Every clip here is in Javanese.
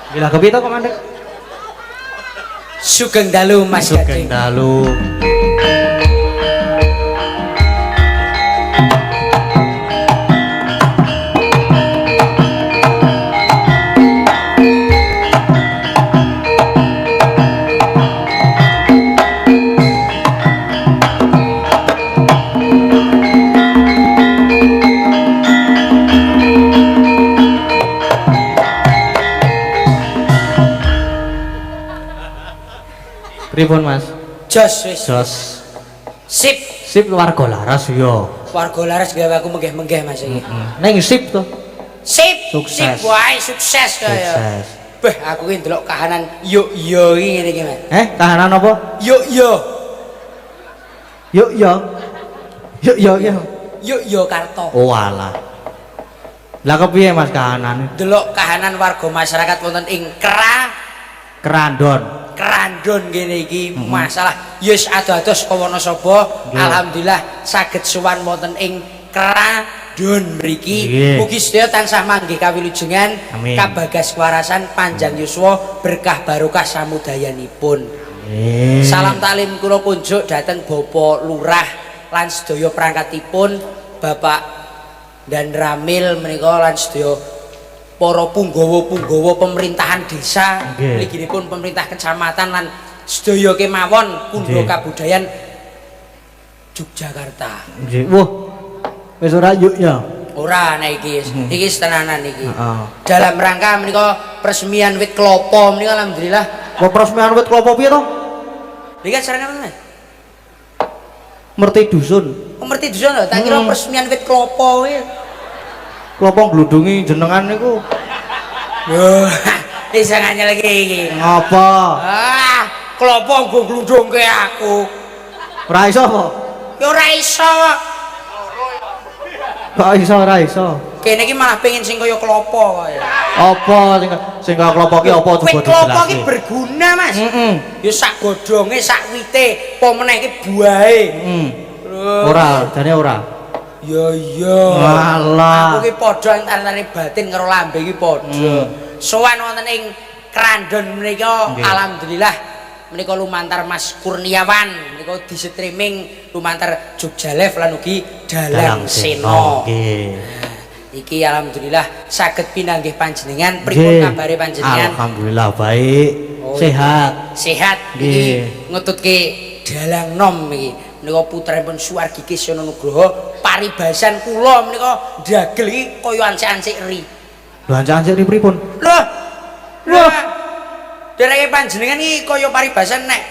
Gila kepiye to kok mandek? Sugeng dalu Mas Gading. Sugeng dalu. Pripun Mas? Jos wis. Jos. Sip. Sip warga laras yo. Warga laras gawe aku menggeh-menggeh Mas iki. Neng sip to. Sip. Sukses. Sip wae sukses kaya. Sukses. Beh, aku ki ndelok kahanan yuk yo iki ngene iki Mas. Kahanan apa? Yuk yo. Yuk yo. Yuk yo ya. Yuk yo Karto. Oh alah. Lah kepiye Mas kahanane? Delok kahanan warga masyarakat wonten ing Kerandon. Kerandon ngene iki masalah yes ado-ados Wonosobo alhamdulillah saged sowan wonten ing Kerandon mriki mugi sedaya tansah manggih kawilujengan kabagas kewarasan panjang yuswa berkah barokah samudayanipun. Salam taklim kula kunjuk dhateng Bapak Lurah lan sedaya perangkatipun Bapak dan Ramil menika lan sedaya para punggawa-punggawa pemerintahan desa mliginipun pemerintah kecamatan lan sedaya kemawon Kundha Kabudayan Yogyakarta. Nggih. Wah. Wis ora yuk ya. Ora nek iki iki tenanan iki. Dalam rangka menika peresmian wit klopo menika alhamdulillah. Kok peresmian wit klopo piye to? Iki acarane apa Mas? Merti dusun. Merti dusun lho, tak kira peresmian wit klopo kuwi. Klopo gludungi jenengan niku. Yo, iso nganyel iki. Ngapa? Ah, klopo nggo gludungke aku. Ora iso apa? Ya ora iso. Kok iso ora iso? Kene iki malah pengen sing kaya klopo kaya. Apa sing kaya klopo ki apa coba dijelaske? Klopo ki berguna, Mas. Ya sak godhonge, sak wite, apa meneh iki buahe. Ora, jane ora. Ya iya. Walah. Aku ki padha antarané batin karo lambe iki padha. Sowan wonten ing Kerandon menika alhamdulillah menika lumantar Mas Kurniawan menika di streaming lumantar Jogja Live lan ugi Dalang Sena. Iki alhamdulillah saged pinanggih panjenengan pripun kabare panjenengan? Alhamdulillah baik. Sehat. Sehat iki ngetutke Dalang Nom iki. Menika putranipun Suwargi Kisana Nugroho paribasan kula menika ndagel iki kaya ancik-ancik ri. Lho ancik-ancik ri pripun? Loh. Dereke panjenengan iki kaya paribasan nek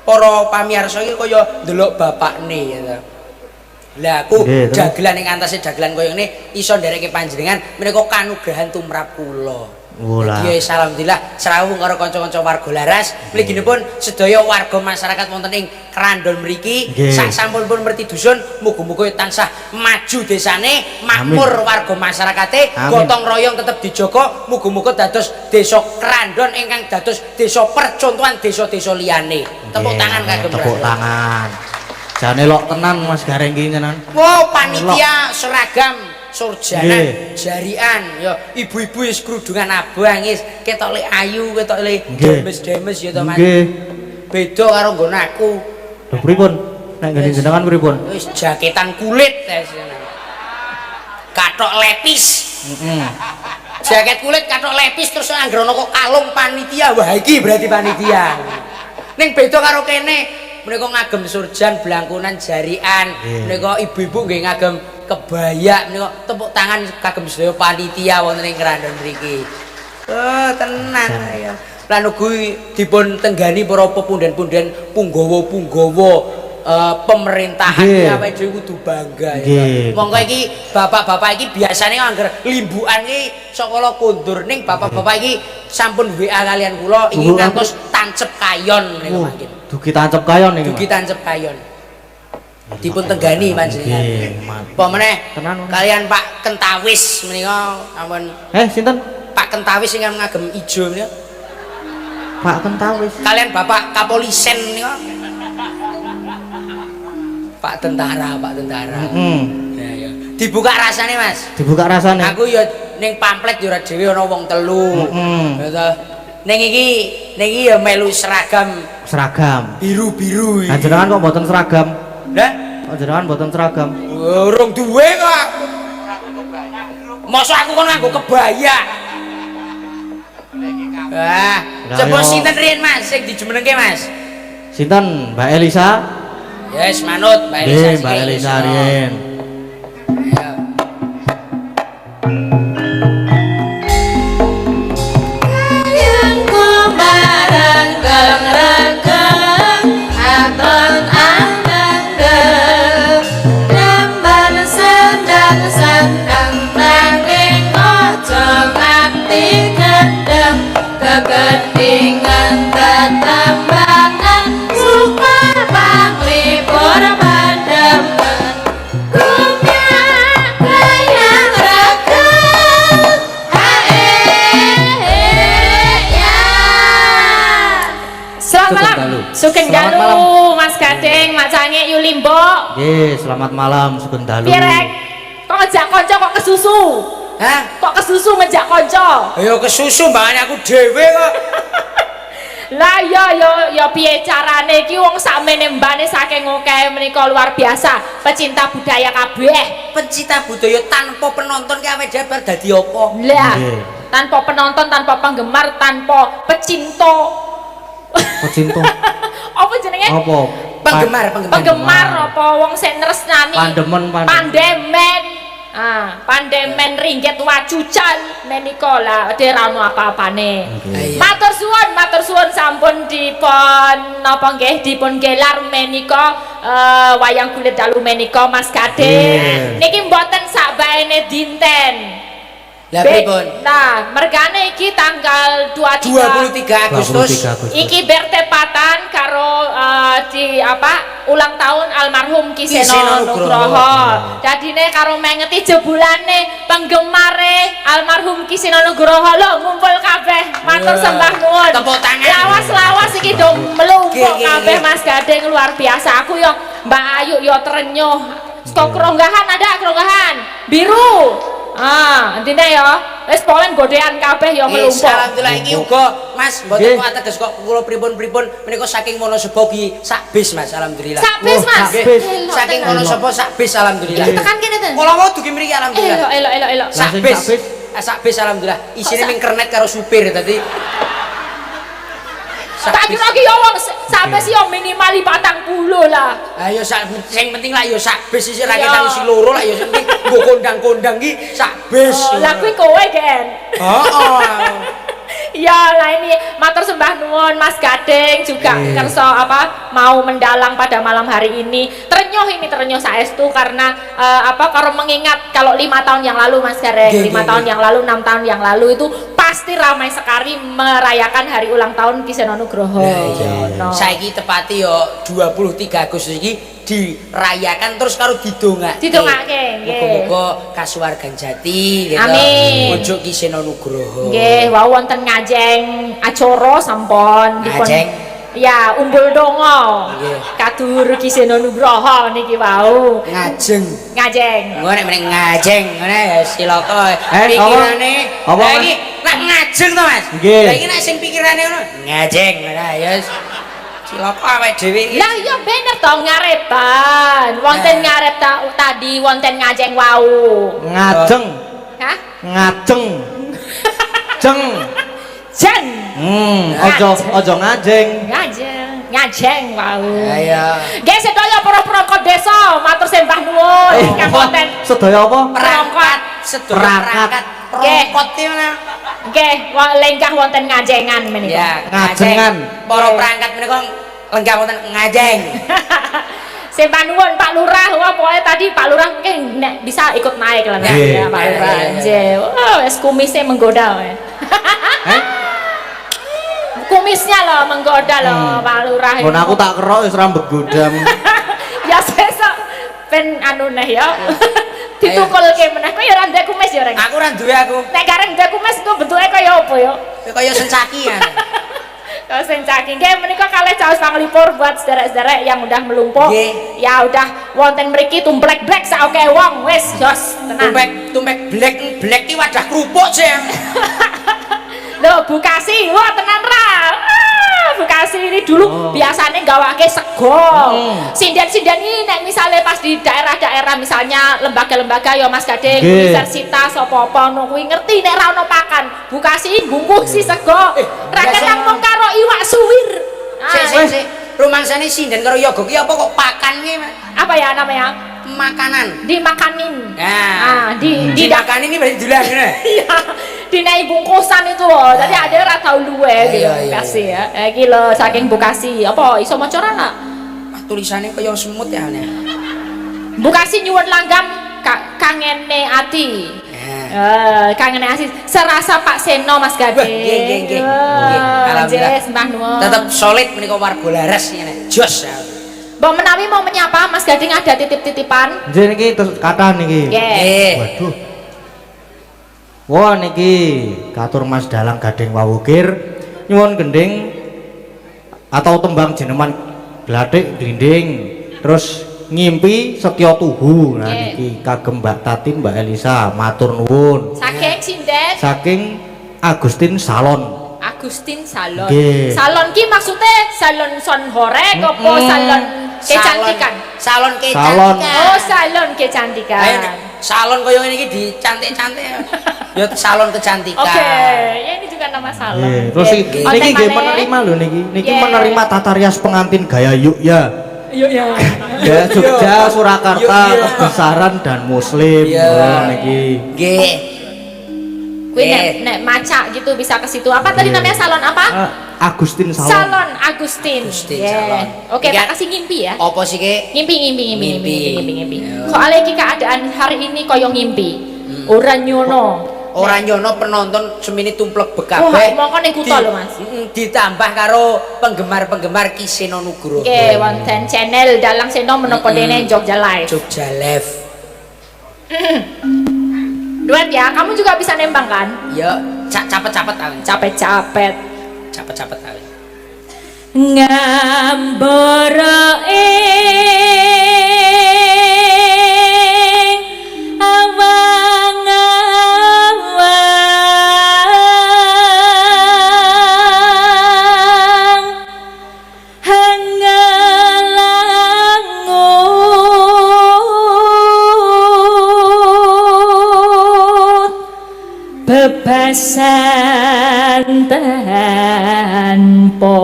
para pamirsa iki kaya ndelok bapakne ya. Lah aku dagelan ing antase dagelan kaya ngene iso ndereke panjenengan menika kanugrahan tumrap kula. Jadi alhamdulillah serawung karo kanca-kanca warga laras mliginipun sedaya warga masyarakat wonten ing Kerandon mriki sak sampunipun merti dusun muga-muga tansah maju desane makmur warga masyarakate gotong royong tetep dijaga muga-muga dados desa Kerandon ingkang dados desa percontohan desa-desa liyane. Tepuk tangan kagem tepuk tangan. Jane lok tenan Mas Gareng ki nyenan. Wow, panitia seragam surjana jarian ya ibu-ibu wis kerudungan abang wis ketok le ayu ketok le demes-demes ya to Mas. Beda karo nggon aku. Lho pripun? Nek ngene jenengan pripun? Wis jaketan kulit kathok lepis. Jaket kulit kathok lepis terus anggere ana kok kalung panitia. Wah iki berarti panitia. Ning beda karo kene menika ngagem surjan blangkunan jarian menika ibu-ibu nggih ngagem kebaya menika tepuk tangan kagem sedaya panitia wonten ing Kerandon mriki. Oh, tenan ya. Lan ugi dipun tenggani para pepundhen-pundhen punggawa-punggawa pemerintahan awake dhewe kudu bangga ya. Monggo iki bapak-bapak iki biasane angger limbukan iki saka kondur ning bapak-bapak iki sampun WA kalian kula ingin ngantos tancep kayon menika mangkin. Dugi tancep kayon niki. Dugi tancep kayon. Dipun tenggani panjenengan. Apa meneh kalian Pak Kentawis menika ampun. Sinten? Pak Kentawis ingkang ngagem ijo menika. Pak Kentawis. Kalian Bapak Kapolisen menika. Pak Tentara, Pak Tentara. Ya ya. Dibuka rasane Mas. Dibuka rasane. Aku ya ning pamflet yo ora dhewe ana wong telu. Heeh. Ning iki ya melu seragam biru-biru iki. Jenengan kok mboten seragam? Lah, Kok jenengan mboten seragam? urung duwe kok. Mosok aku kon nganggo kebaya. Wah, coba sinten riyen Mas sing dijumenengke Mas? Sinten? Mbak Elisa? Yes, manut Mbak Elisa. Nggih, Mbak Elisa riyen. Kepentingan tetambangan super panglipur pandemen rumya layang raket ya. Selamat malam, Sugeng Selamat Dalu, malam. Mas Gading, Mak Cange, Yulimbo. Nggih, selamat malam Sugeng Dalu. Pirek, kok ngejak konco kok kesusu? Hah? Kok kesusu ngejak konco? Ayo kesusu mbakane aku dhewe kok. Lah ya piye carane iki wong sakmene mbane saking akeh menika luar biasa, pecinta budaya kabeh. Pecinta budaya tanpa penonton ki awake dhewe bar dadi apa? Lah, Nggih. tanpa penonton, tanpa penggemar, tanpa pecinta. Pecinta. Apa jenenge? Apa? Penggemar apa wong sing nresnani? Pandemen. Pandemen ringget wacucan menika lah ora ono apa-apane. Nggih. Matur suwun sampun dipun napa nggih dipun gelar menika wayang kulit dalu menika Mas Gading. Niki mboten sakbaene dinten. Lah pripun? Nah, mergane iki tanggal 23 Agustus. Iki bertepatan karo di ulang tahun almarhum Ki Seno Nugroho. Dadine karo mengeti jebulane penggemare almarhum Ki Seno Nugroho lho ngumpul kabeh. Matur sembah nuwun. Tepuk tangan. Lawas-lawas iki dong melumpuk Nggih, kabeh nggih. Mas Gading luar biasa. Aku yo Mbak Ayu yo terenyuh. Stok keronggahan ada keronggahan biru. Intine ya wis polen godean kabeh ya melumpuk. Alhamdulillah iki uga Mas mboten Nggih. kok ateges kok kula pripun-pripun menika saking Wonosobo ki sak bis Mas alhamdulillah. Sak bis, Mas. sak bis. Elok Saking tenan. Wonosobo sak bis alhamdulillah. Iki tekan kene ten. Kula mau dugi mriki alhamdulillah. Elok. Sak Langsung bis. sak bis. Sak bis alhamdulillah. Isine sak- ming kernet karo supir dadi sak Tak bis. kira ki yo wong sampe sih yo minimal 40 lah. Ayo sak sing penting lah yo sak bis isih ra Iya. ketang isi loro lah yo sing penting nggo kondang-kondang ki sak bis. Lah kuwi kowe Gen. Heeh. Ya lah ini matur sembah nuwun Mas Gading juga kerso mau mendalang pada malam hari ini. Terenyuh saestu karena karo mengingat kalau 5 tahun yang lalu Mas Gareng, 5 tahun yang lalu, 6 tahun yang lalu itu pasti ramai sekali merayakan hari ulang tahun Ki Seno Nugroho. No. Saiki tepati yo 23 Agustus iki dirayakan terus karo didongake. Didongake, nggih. Muga-muga kasuwargan jati gitu. Amin. Pucuk Ki Seno Nugroho. Nggih, wau wonten ngajeng acara sampun dipun. Ngajeng? Ya, umbul donga. Nggih. Kadur Ki Seno Nugroho niki wau. Ngajeng. Ngajeng. Ngono nek meneng ngajeng ngene ya silaka. apa? Pikirane Apa, lah Mas? iki nek ngajeng to Mas. Nggih. Lah iki nek sing pikirane ngono ngajeng ngono ya. Silaka awake dhewe iki. Lah iya bener to ngarepan. Wonten ngarep tadi wonten ngajeng wau. Ngajeng. Hah? Ngajeng. Jeng. Jen. Ojo ngajeng. Ngajeng wau. Ayo. Nggih sedaya para perangkat desa matur sembah nuwun ingkang wonten Sedaya apa? Perangkat sedaya perangkat Nggih. perangkat iki mana? nggih lenggah wonten ngajengan menika. Ya, Ngajengan. Para perangkat menika lenggah wonten ngajeng. Sembah nuwun Pak Lurah, wah pokoknya tadi Pak Lurah mungkin nek bisa ikut naik lah Nggih. ya Pak Lurah. Nggih. Oh, wis kumisnya menggoda. We. Kumisnya loh menggoda loh Pak Lurah. Mun aku tak kerok wis ora mbegodam. Ya sesuk ben anu neh ya. Ditukulke meneh. Kok ya ora ndek kumis ya, Reng? Aku ora duwe aku. Nek gareng ndek kumis ku bentuke kaya apa ya? Kaya sencaki ya. Tosen caking. Nggih menika kalih caos panglipur buat sederek-sederek yang udah melumpuk. Ya udah wonten mriki tumplek blek saoke wong wis jos tenan. Tumpek black ki wadah kerupuk sih. Lho Bukasi, wah tenan ra. Bukasi ini dulu biasanya gawake sego. Sinden-sinden ini nek misalnya pas di daerah-daerah misalnya lembaga-lembaga ya Mas Gading, universitas apa-apa ngono kuwi ngerti nek ra ono pakan. Bukasi bungkusi sego. Ra ketang mung karo iwak suwir. Sik. Rumangsane sinden karo yoga ki apa kok pakan ki? Apa ya namanya? Makanan. Dimakanin. Nah, dimakanin ini berarti dulan ya. Iya. Dinai bungkusan itu loh. Jadi ada ora tau luwe gitu. Kasih ya. Iki lho saking Bukasi. Apa iso maca ora nak? Tulisannya kaya semut ya. Bukasi nyuwun langgam kangene ati. Kangene ati serasa Pak Seno Mas Gading. Nggih. Alhamdulillah sembah nuwun. Tetep solid menika warga laras ngene. Jos. Mbok menawi mau menyapa Mas Gading ada titip-titipan. Nggih niki terus kathah niki. Nggih. Waduh. Wah niki katur Mas Dalang Gading Wawukir nyuwun gending atau tembang jeneman glathik glinding terus ngimpi setya tuhu. Nah niki kagem Mbak Tati Mbak Elisa matur nuwun. Saking sinden. Saking Agustin Salon. Agustin Salon. Okay. Salon ki maksudnya salon son horek apa salon kecantikan? Salon kecantikan. Oh, salon kecantikan. Ayo salon koyo ngene iki dicantik-cantik. Ya salon kecantikan. Oke, ya ini juga nama salon. Yeah. Terus niki nggih menerima lho niki menerima tata rias pengantin gaya yuk ya. Yuk ya. Ya Jogja, Surakarta, Kebesaran dan Muslim. Niki. Nggih. Kuwi nek maca gitu bisa ke situ. Apa tadi namanya salon apa? Agustin Salon. Salon Agustin. Salon. Oke, tak kasih ngimpi ya. Apa sih ke? Ngimpi. Soalnya iki keadaan hari ini koyo ngimpi. Ora nyono. Ora nyono penonton semini tumplek bekabeh. Wah, mongko ning kutha lho Mas. Ditambah karo penggemar-penggemar Ki Seno Nugroho. Oke, wonten channel Dalang Seno menapa dene Jogja Live. Jogja Live. Duet ya, kamu juga bisa nembang kan? Ya, capet-capet awin. Capet-capet. Capet-capet awin. Ngambara ing awang-awang hangalangut bebasan tanpa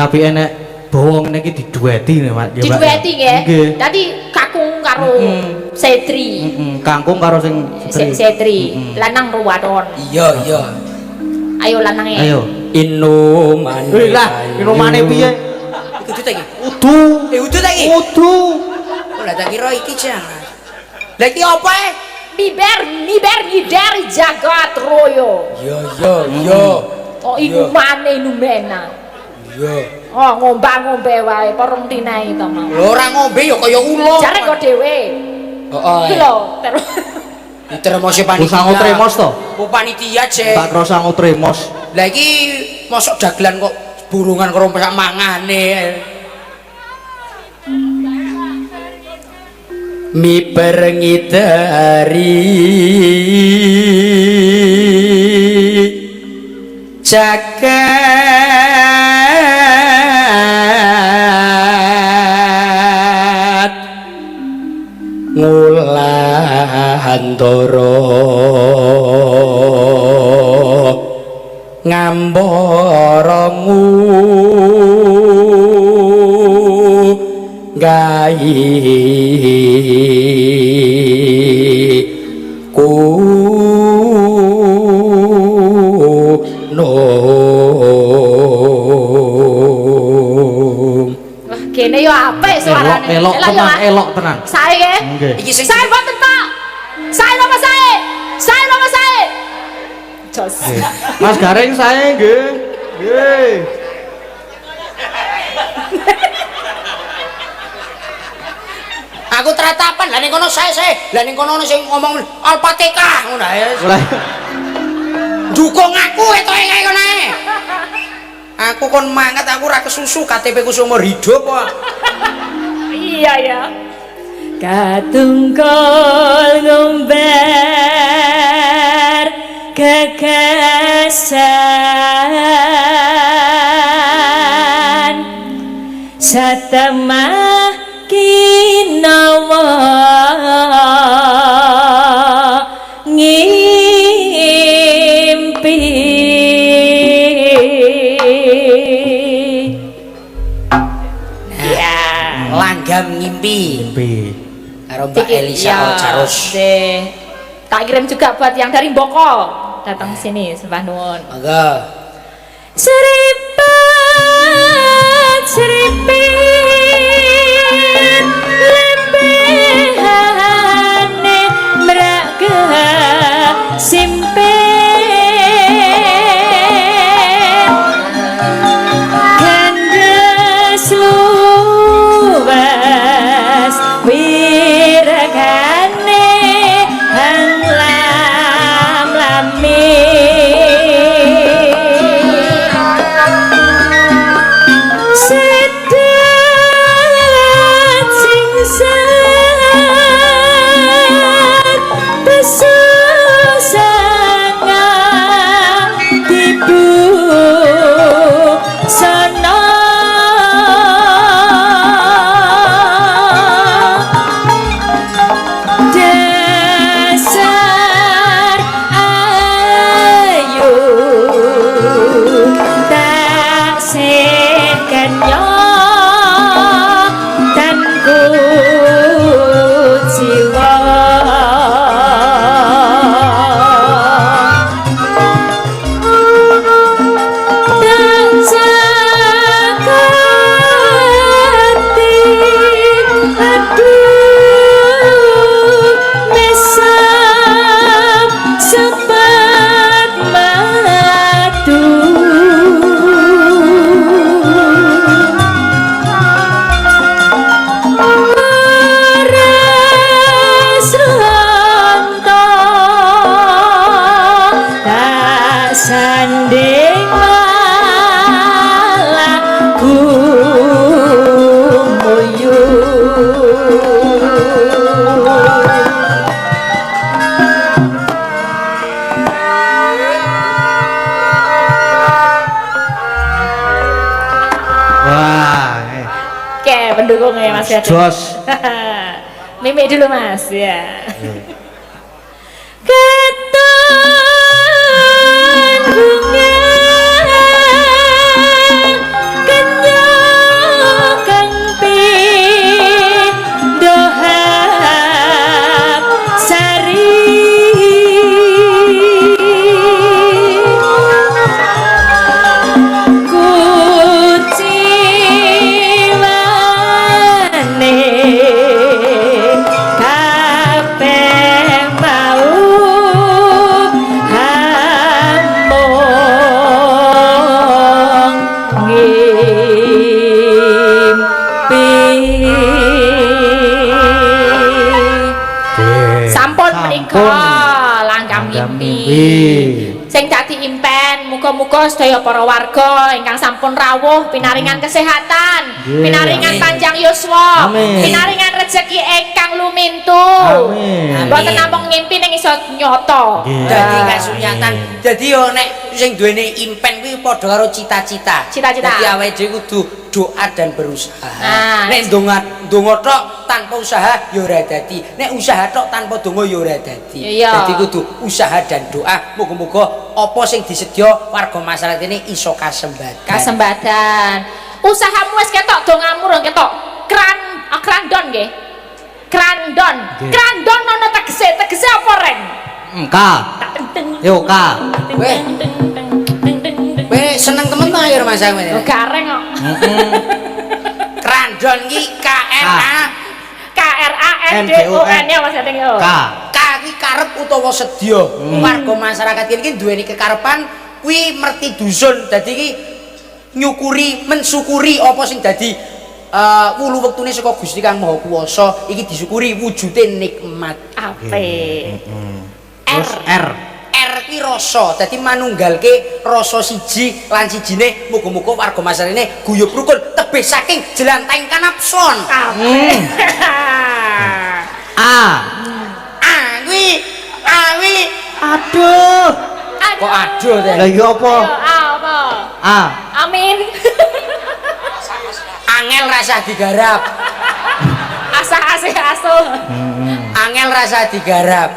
api enek bawang niki didueti nih Mas. Didueti nggih. Dadi kakung karo Setri. Kangkung karo sing Setri. Lanang ruwadon. Iya. Ayo lanange. Ayo. Inomane. Lah, inomane piye? Kudu ta iki? Udu. Udu ta iki? Udu. Lah tak kira iki jangan. Lah iki apa e? Miber dari jagat royo. Iya. Oh inumane numena. Iya. Oh ngombe wae porong tinai to mau. Lho ora ngombe ya kaya ulo. Jare kok dhewe. Heeh. Iki lho, ditermos panitia. Usang utremos to? Oh panitia cek. Tak krasa utremos. Lah iki mosok dagelan kok burungan karo sak mangane. Mi perengi dari jagat ngulantara ngambara gahi Wah, kene yo apik suarane. Elok tenan, elok tenan. Sae ke? Nggih. Iki sing Sae mboten, Pak. Sae napa sae? Sae napa sae? Jos. Mas Garing saya nggih. Nggih. aku teratapan lah ning kono sae. Lah ning kono sing ngomong Al-Fatihah ngono ae. Ora. Dukung aku etoke kae kono ae. Aku kon mangat aku ora kesusu KTP ku seumur hidup kok. Iya ya. Katungkol ngumbar gagasan satemah kinawa ngimpi ya Langgam ngimpi Mimpi. karo Mbak Elisa Ocarus. Tak kirim juga buat yang dari Boko datang sini sembah nuwun. Monggo. Seripat seripin lembehane meraga simpen gandes luwes wiragane hanglam lami sedat singsan besusana dibu sana dasar ayu tak sekanyo tanku jiwa tak jakati aduh mesam sempat madu Res ronto tak sanding malah Wah. Oke, pendukungnya Mas ya. Jos. Mimik dulu Mas ya. Keton bunga kenyokang pindohap sari kuciwane kabeh mau hamong ngimpi sampun menika langgam mimpi sing dadi impen muga-muga sedaya para warga ingkang sampun rawuh pinaringan kesehatan, Yeah. pinaringan panjang yuswa, Amin. pinaringan rezeki ingkang lumintu. Amin. Mboten namung ngimpi ning iso nyata. Yeah. Dadi kasunyatan. Dadi yo nek sing duwene impen kuwi padha karo cita-cita. Cita-cita. Dadi awake dhewe kudu doa dan berusaha. Nah. Nek ndonga tok tanpa usaha ya ora dadi. Nek usaha tok tanpa donga ya ora dadi. Iya. Dadi kudu usaha dan doa. Muga-muga apa sing disedya warga masyarakat ini iso kasembadan. Kasembadan. Usahamu wis ketok, dongamu rong ketok. Keran Krandon nggih. Krandon. Nggih. Krandon ana tegese apa reng? Ka. Yo ka. Weh. Weh seneng temen ta ya Mas Amin. Oh, gareng kok. Krandon ki KRANDON ya Mas Gading yo. Ka. Ki karep utawa sedya. Warga masyarakat kene iki duweni kekarepan kuwi merti dusun. Dadi iki nyukuri, mensyukuri apa sing dadi wulu wektune saka Gusti Kang Maha Kuwasa iki disyukuri wujude nikmat. Apik. Terus R. R ki rasa, dadi manunggalke rasa siji lan sijine muga-muga warga masyarakat ini guyub rukun tebih saking jelantahing kanapson. Apik. A. Awi. Aduh. Kok aduh teh? Lah iya apa? Apa? A. Amin. Angel rasa digarap. Asah-asih asuh. Angel rasa digarap.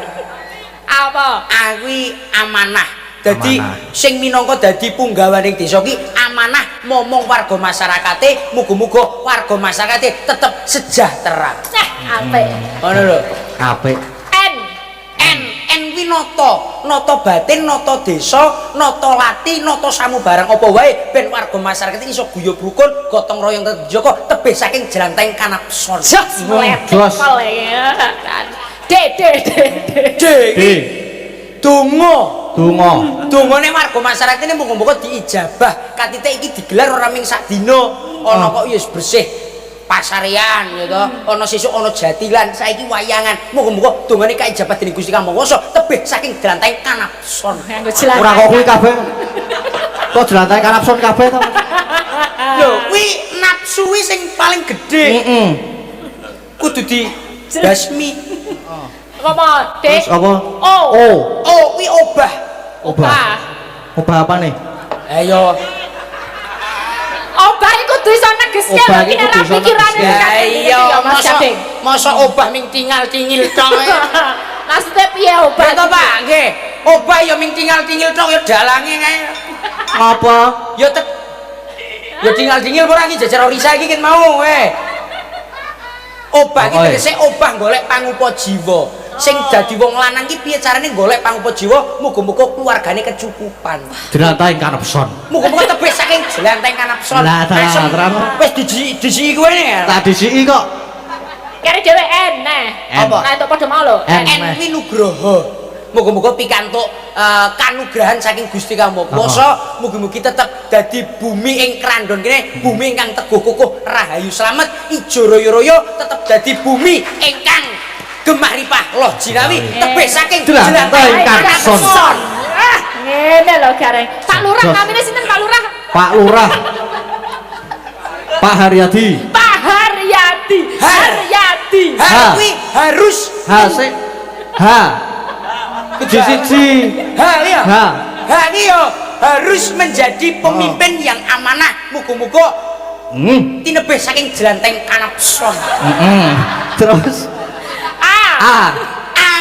Apa? Awi amanah. Dadi Amanah. sing minangka dadi punggawaning desa ki amanah momong warga masyarakate, muga-muga warga masyarakate tetep sejahtera. Apik. Ngono lho. Apik. N kuwi nata batin, nata desa, nata lati, nata samubarang apa wae ben warga masyarakat iki iso guyub rukun, gotong royong tetep jaga tebih saking jelantahing kanapson. Jos meletik Jos. pol ya. D. iki donga. Donga. Dongane warga masyarakat ini muga-muga diijabah. Katite iki digelar ora ming sak dina. Ana kok ya bersih pasarean ya to. Ana sesuk ana jatilan, saiki wayangan. Muga-muga dongane kaijabah dening Gusti Kang Maha Kuwasa tebih saking jelantahing kanapson. Nganggo jelas. Ora kok kuwi kabeh. Kok jelantahing kanapson kabeh to? Lho, kuwi nafsu kuwi sing paling gedhe. Heeh. Kudu di basmi. Apa? D. Terus apa? O. Oh, kuwi obah. Obah. Obah apa nih? Ayo. Obah iku kudu iso negeske Obah lho iku nek kudu iso pikirane negeske. Ya iya, Mas Gading. masa obah ming tinggal-tingil tok. Maksudnya piye obah? Lah to Pak, nggih. Obah ya ming tinggal-tingil tok ya dalange kae. Apa? Ya ya tinggal-tingil ora iki jajar orisa iki kan mau Obah iki tegese obah golek pangupa jiwa. Sing dadi wong lanang iki piye carane golek pangupa jiwa, muga-muga keluargane kecukupan. Jelantahing kanapson. Muga-muga tebih saking jelantahing kanapson. Lah, terang. Wis diji kowe ne. Tak disiki kok. Kare dhewe N nah. N. Apa? Nah itu padha mau lho. N. En kuwi nugraha. Muga-muga pikantuk kanugrahan saking Gusti Kang Maha Kuwasa, mugi-mugi tetep dadi bumi ing Krandon kene, bumi ingkang teguh kukuh, rahayu slamet, ijo royo-royo, tetep dadi bumi ingkang gemah ripah loh jinawi, tebih saking Jelantahing kanapson. Ah, ngene lho gareng. Pak Lurah namine sinten Pak Lurah? Pak Lurah. Pak Haryadi. Pak Haryadi. Haryadi. Ha kuwi harus H sik. H. Siji. iya. Ha. Iki yo harus menjadi pemimpin yang amanah, muga-muga tinebih saking jelantahing kanapson. Terus A.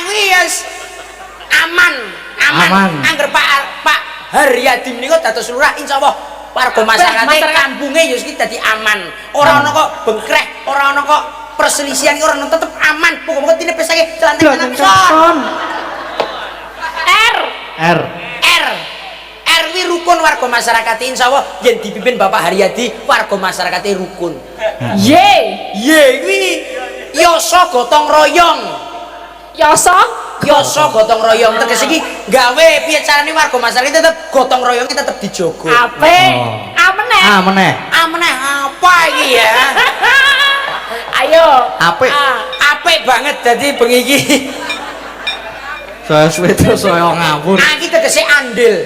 Kuwi yes aman. Angger Pak Haryadi menika dados lurah insyaallah warga masyarakat kampunge ya iki dadi aman. Ora ana kok bengkrek, ora ana kok perselisihan, ora ana tetep aman. Pokoke tinebih saking jelantahing kanapson. R. R kuwi rukun warga masyarakat insyaallah yen dipimpin Bapak Haryadi warga masyarakat rukun. Y. Kuwi yasa gotong royong. Yoso. Gotong royong tegese iki gawe piye carane warga masyarakat tetep gotong royongnya tetep dijogo. Apik. Ameneh. Meneh. Meneh apa iki ya? Ayo. Apik. Apik banget dadi bengi iki. Saya suwe terus saya ngawur. Iki tegese andil.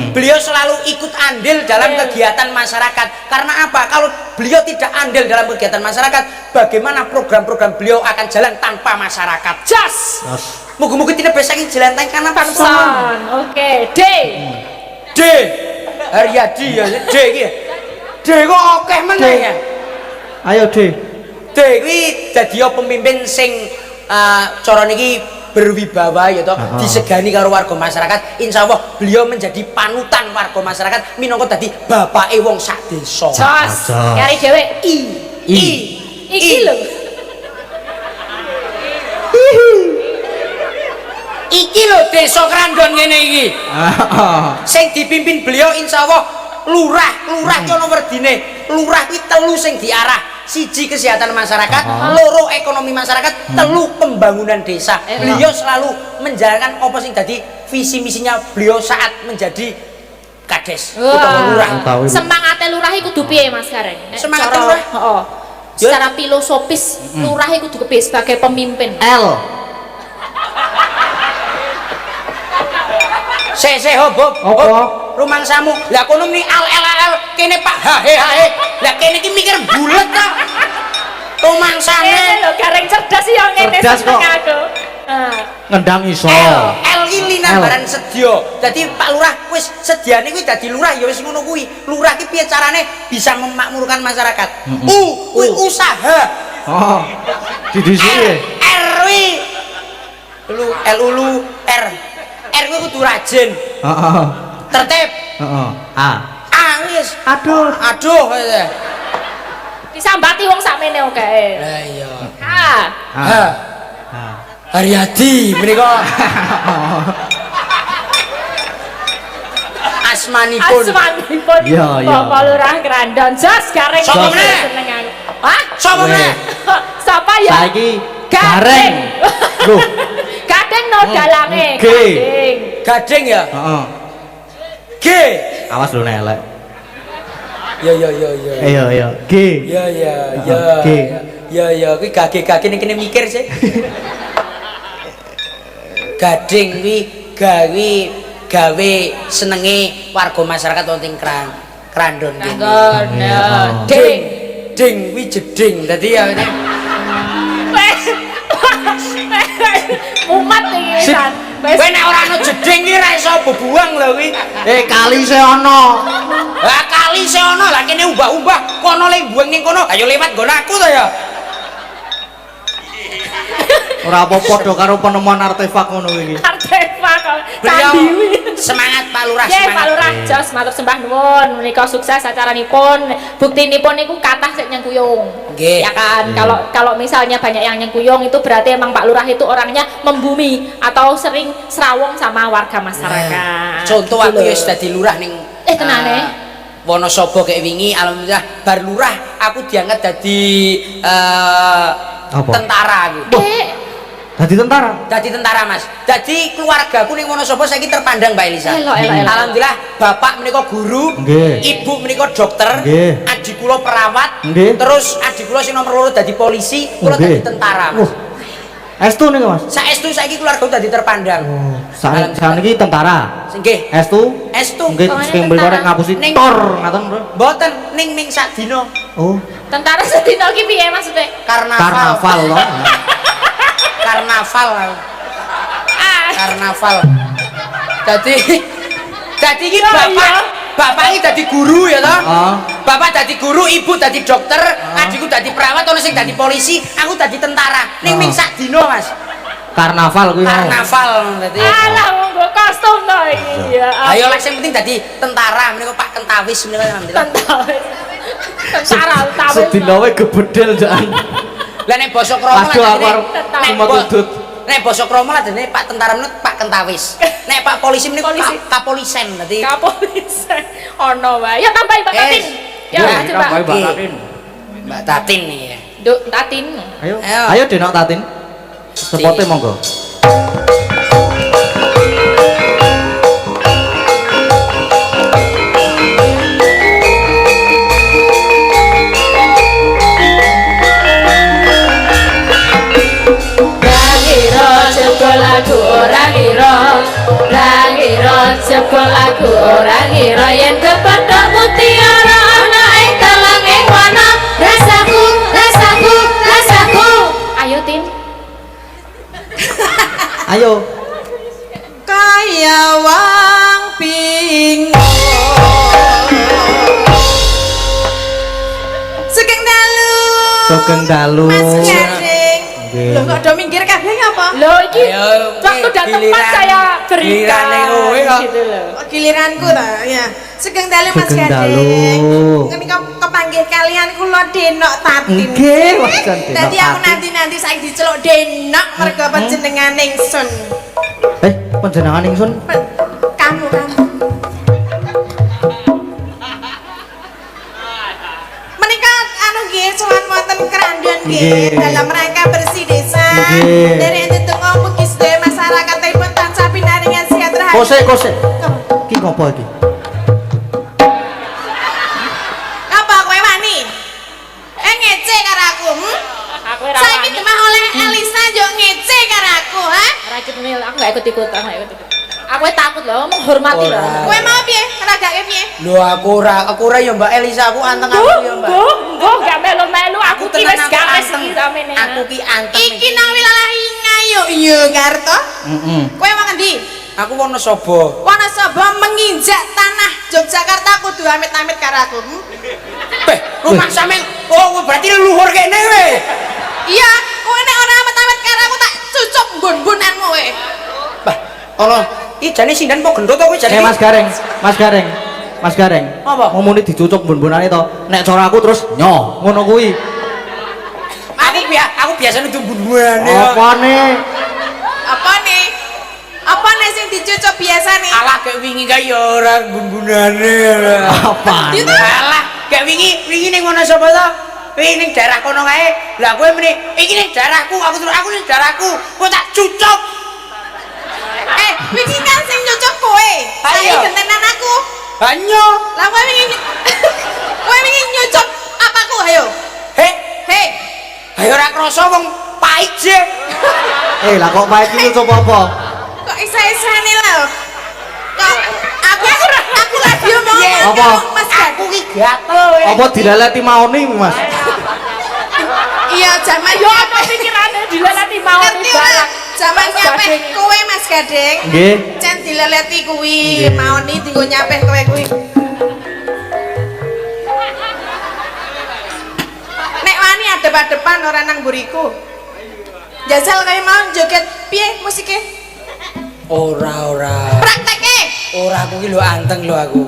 Beliau selalu ikut andil dalam kegiatan masyarakat. Karena apa? Kalau beliau tidak andil dalam kegiatan masyarakat, bagaimana program-program beliau akan jalan tanpa masyarakat? Jas. Mugi-mugi tinebih saking jelantahing kanapson. Oke, D. D. Haryadi ya, D iki. D kok akeh meneh ya. Ayo D. D kuwi dadi pemimpin sing cara niki berwibawa ya toh, disegani karo warga masyarakat. Insyaallah beliau menjadi panutan warga masyarakat minangka dadi bapake wong sak desa. Jos. Kari dhewe I. Iki lho. iki lho desa Krandon ngene iki. Sing dipimpin beliau insyaallah lurah ki ana werdine. Lurah kuwi telu sing diarah. Siji kesehatan masyarakat, loro ekonomi masyarakat, telu pembangunan desa. Beliau selalu menjalankan apa sing dadi visi misinya beliau saat menjadi kades utawa lurah. Semangatnya lurah iku kudu piye Mas Gareng? Semangat lurah? Heeh. Secara filosofis lurah iku kudu kepiye sebagai pemimpin? L. Se Bob. Rumangsamu. Lah kono muni al kene Pak hahe. Lah kene iki mikir bulet ta. Rumangsane lho Gareng cerdas ya ngene seneng aku. Ngendang iso. L iki linambaran sedya. Dadi Pak Lurah wis sediane kuwi dadi lurah ya wis ngono kuwi. Lurah ki piye carane bisa memakmurkan masyarakat. Kuwi usaha. Oh. Didisi. R kuwi kudu rajin. Heeh. Tertib. Heeh. A. Wis. Aduh. Disambati wong sakmene oke. Lah iya. Ha. Haryadi menika. Asmanipun. Iya. Bapak Lurah Krandon jos Gareng. Sapa meneh? Seneng aku. Hah? Sapa meneh? Sapa ya? Saiki Gareng. Loh. Gading no dalange. G. Gading ya? Heeh. G. Awas lu nelek. Ya. Iya. G. Ya. Kuwi gage ning kene mikir sih. Gading kuwi gawe senenge warga masyarakat wonten Krandon kene. Ding kuwi jeding. Dadi ya Umat iki Sip. san. kowe nek ora ana jeding ki ra iso bebuang lho kuwi. Kali se ono. Lah kali se ono lah kene umbah-umbah kono le buang ning kono. Ayo lewat nggon aku to ya. Ora apa padha karo penemuan artefak ngono iki. Artefak Beliau candi. semangat Pak Lurah Nggih, Pak semangat. Lurah jos matur sembah nuwun menika sukses acaranipun. Buktinipun niku kathah sing nyengkuyung. Nggih. Ya kan, kalau misalnya banyak yang nyengkuyung itu berarti emang Pak Lurah itu orangnya membumi atau sering serawung sama warga masyarakat. Contoh Gitu aku loh. ya wis dadi lurah ning tenane. Wonosobo kayak wingi alhamdulillah bar lurah aku diangkat dadi Apa? tentara aku. Dadi tentara. Dadi tentara Mas. Dadi keluargaku ning Wonosobo saiki terpandang Mbak Elisa. Elok. Alhamdulillah bapak menika guru, Nggih. ibu menika dokter, Nggih. adik kula perawat, Nggih. terus adik kula sing nomor 2 dadi polisi, kula Nggih. dadi tentara Mas. Estu niku Mas. Saestu saiki keluarga dadi terpandang. Saniki tentara. Nggih. Estu. Estu. Nggih sing mriko rek ngapusi Ning- tor ngaten, Bro. Mboten ning sak dina Oh, Tentara sedina ki piye maksudnya? karnaval to. Karnaval. Karnaval. Jadi iki bapak iki dadi guru ya toh? Bapak dadi guru, ibu dadi dokter, adikku dadi perawat, ono sing dadi polisi, aku dadi tentara. Ning sak dina, Mas. Karnaval kuwi. Karnaval dadi. Alah nggo kostum to iki ya. Ayo lek sing penting dadi tentara, menika Pak Kentawis menika alhamdulillah. Tentara utama. Sedina wae gebedel jan. Lah nek basa krama Aduh aku arep cuma tutut. Nek basa krama lah jenenge Pak tentara menika Pak Kentawis. Nek Pak polisi menika Kapolisen dadi. Kapolisen. Ono wae. Ya tambahi Mbak Tatin. Ya coba. Mbak Tatin nih ya. Nduk Tatin. Ayo Denok Tatin. Sepote monggo. Jebol aku ora ngira yen kepethuk mutiara ana ing talang ing wana rasaku. Ayo Tin. Ayo. Kaya wang bingung Sugeng dalu Mas Gading. Loh kok do minggir kabeh apa? Loh iki Ayo, waktu dan tempat giliran- saya berikan gilirane kowe kok. gitu loh. Oh, giliranku ta ya. Sugeng dalu Mas Sugeng Gading. dalu. Menika kepanggih kalian kula Denok Tatin. Nggih, Mas Denok Dadi aku Tatin. nanti saiki diceluk Denok merga panjenengan ingsun. Panjenengan ingsun. Kamu. Menika anu nggih sowan wonten kerandian nggih Nggih. dalam rangka bersih desa. Nggih. Dari tetunggu mugi sedaya masyarakatipun tansah pinaringan sehat rahayu. Kose. Ki ngopo iki? Apa kowe wani? Ngece karo aku, Aku ora Saiki wani. demah oleh Elisa yo ngece karo aku, ha? Ora ikut mil, aku gak ikut-ikutan, gak ikut-ikut. Aku takut loh, menghormati loh. Ora. Kowe mau piye? Ragake piye? Lho aku ora ya Mbak Elisa, aku anteng aku ya Mbak. Gue gak melu-melu, aku ki tenan wis aku gak wis anteng. iki samene. Aku ki anteng. Iki nang wilayah Ngayu, iya Karto. Heeh. Kowe mau ngendi? Aku Wonosobo. Wonosobo menginjak tanah Yogyakarta kudu amit-amit karo aku. Rumah sampean oh berarti leluhur kene we. Iya, kowe nek ora amit-amit karo aku tak cucuk mbun-mbunanmu kowe. Bah, ono iki jane sindan kok gendut to kowe jane. Mas Gareng. Apa? Ngomongin dicucuk bun-bunane to. Nek cara aku terus nyoh, ngono kuwi. Aku biasa nudu bun-bunane. Apane? Apa nih sing dicucuk biasa nih? Alah kayak wingi kae ya ora bun-bunane. Apane? Alah, kayak wingi ning Wonosobo to. Wingi ning daerah kono kae. Lah kowe meni iki ning daerahku, aku ning daerahku. Kok tak cucuk. Wingi kan sing nyucuk kowe. Saiki Ayo. gentenan aku. Banyo. Lah kowe wingi nyucuk apaku ayo? He, Hei, ayo ora krasa wong pahit sih. Lah kok pae iki nyucuk apa? kok isa-isane lho. Kok aku lagi omong Apa? Mas Gading. Aku ki gatel we. Apa dilaleti maoni, Mas? Iya, zaman Yo apa pikirane dilalati mau ngerti ora? barang. Zaman Mas nyapeh Gading. kowe Mas Gading. Nggih. Cen dileleti kuwi, maoni dienggo nyapeh kowe kuwi. Nek wani adep-adepan ora nang mburiku. Jajal kaya mau joget piye musike? Ora. Prakteke. Ora aku ki lho anteng lho aku.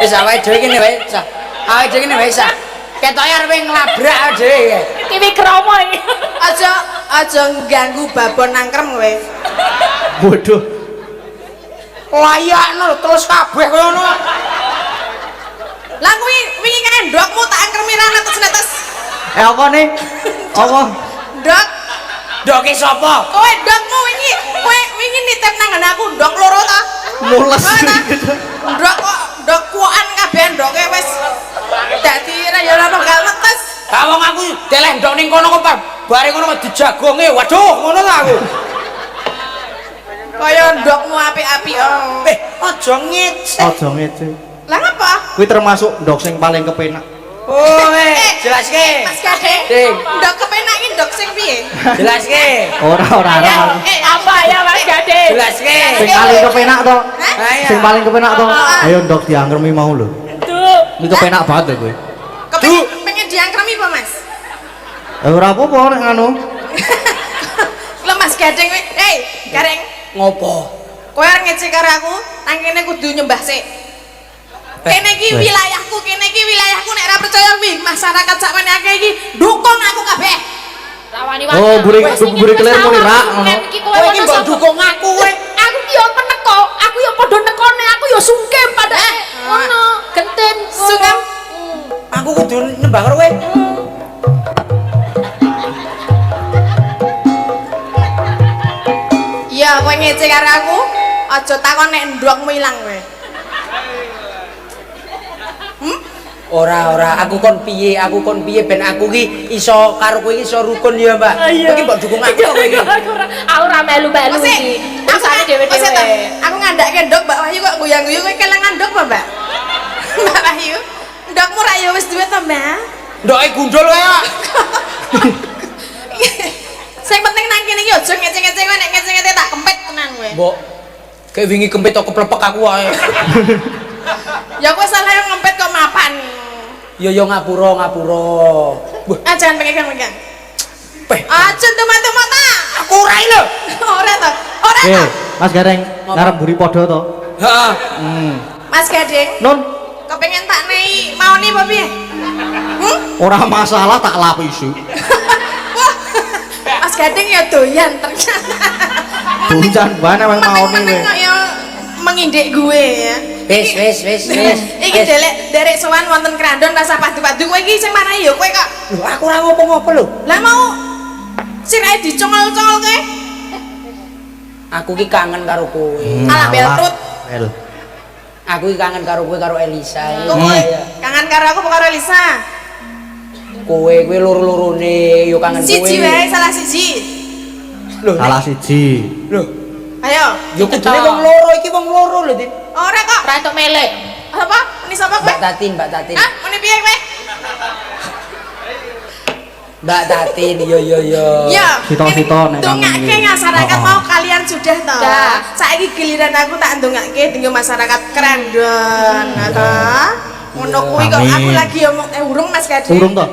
Wis awake dhewe kene wae, Sa. Awake dhewe kene wae, Sa. Ketoke arepe nglabrak awake dhewe. Kiwi kromo iki. Aja ganggu babon nangkrem kowe. Bodoh. Layakno terus kabeh koyo ngono. Lah kuwi wingi kan ndokmu tak angkremi ra netes-netes. Apa nih? Apa? Ndok, Ndoke sapa? kowe ndokmu wingi nitip nang ngene aku ndok loro ta? Mules. Oh, ta? Ndok kok ndok kuokan kabeh ndoke wis dadi ra ya ora bakal netes. Ha wong aku deleh ndok ning kono kok bare ngono kok dijagonge. Waduh, ngono ta aku. Kaya ndokmu apik-apik. Oh. Aja ngece. Aja ngece. Lah ngapa? Kuwi termasuk ndok sing paling kepenak. Oh, jelaske. Mas Gading. Ding. Ndok kepenak iki ndok sing piye? Jelaske. Ora. Apa ya Mas Gading? Jelaske. Sing paling kepenak to. Hah? Ayo. Sing paling kepenak to. Ayo ndok diangkremi mau lho. Tuh. Ini kepenak banget lho kowe. Pengen diangkremi apa, Mas? Ora apa-apa nek ngono. Lah Mas Gading kowe, Gareng, Ngopo? kowe arep ngece karo aku, nang kene kudu nyembah sik. Kene iki wilayahku, nek ora percaya kuwi masyarakat sakmene akeh iki dukung aku kabeh. Lawani-wani. Oh, buri kelir muni rak ngono. Kowe iki mbok dukung aku kowe. Aku ki yo peneko, aku yo padha nekone, aku yo sungkem pada ngono, genten. Sungkem. Aku kudu nembah karo kowe. Iya, kowe ngece karo aku, aja takon nek ndokmu ilang kowe. Ora, aku kon piye ben aku ki iso karo kowe iki iso rukun ya, Mbak. Kowe iki mbok dukung aku kowe iki. Aku ora melu-melu iki. Usane dhewe-dhewe. Aku ngandake ndok Mbak Wahyu kok guyang-guyu kowe kelangan ndok apa, Mbak? Mbak Wahyu, ndokmu ra ya wis duwe to, Mbak? Ndoke gundul kowe kok. Sing penting nang kene iki aja ngece-ngece kowe, nek ngece-ngece tak kempet tenan kowe. Mbok kayak wingi kempit kok keplepek aku wae. Ya kowe salah yang ngempet kok mapan. Yo ngapura. Ah jangan pegang-pegang. Aja teman-teman ta. Aku ora lho. Ora to. Ora to. Mas Gareng ngarep mburi padha to. Heeh. Mas Gading, Nun, kepengen tak nei mauni apa piye? ora masalah tak lapisi. Wah, Mas Gading ya doyan ternyata. Duncan bae wong mauni Meneng-meneng kowe. kok ya mengindik gue ya. Wis. Iki derek sowan wonten Krandon rasa padu-padu kowe iki sing marahi ya kowe kok. Lho aku ora ngopo-ngopo lho. Lah mau sirahe dicongol-congol kowe. Aku ki kangen karo kowe. Alah beltut. Bel. Aku ki kangen karo kowe karo Elisa. Kowe kangen karo aku apa karo Lisa? Kowe loro-lorone yo kangen kowe. Siji wae salah siji. Lho, Salah siji. lho. Ayo. Yo kudune wong loro iki wong loro lho, Dit. Ora kok. Ra entuk melek. Apa? Ini sapa kowe? Mbak Tatin. Hah? Muni piye kowe? Mbak Tatin, yo. Ya. Sito-sito nek ndongake kangen iki. masyarakat Oh. mau kalian sudah toh. Dah. Saiki giliran aku tak ndongake tinggal masyarakat Krandon. Toh. Ngono kuwi kok Amin. aku lagi ngomong urung Mas Gading. Urung to?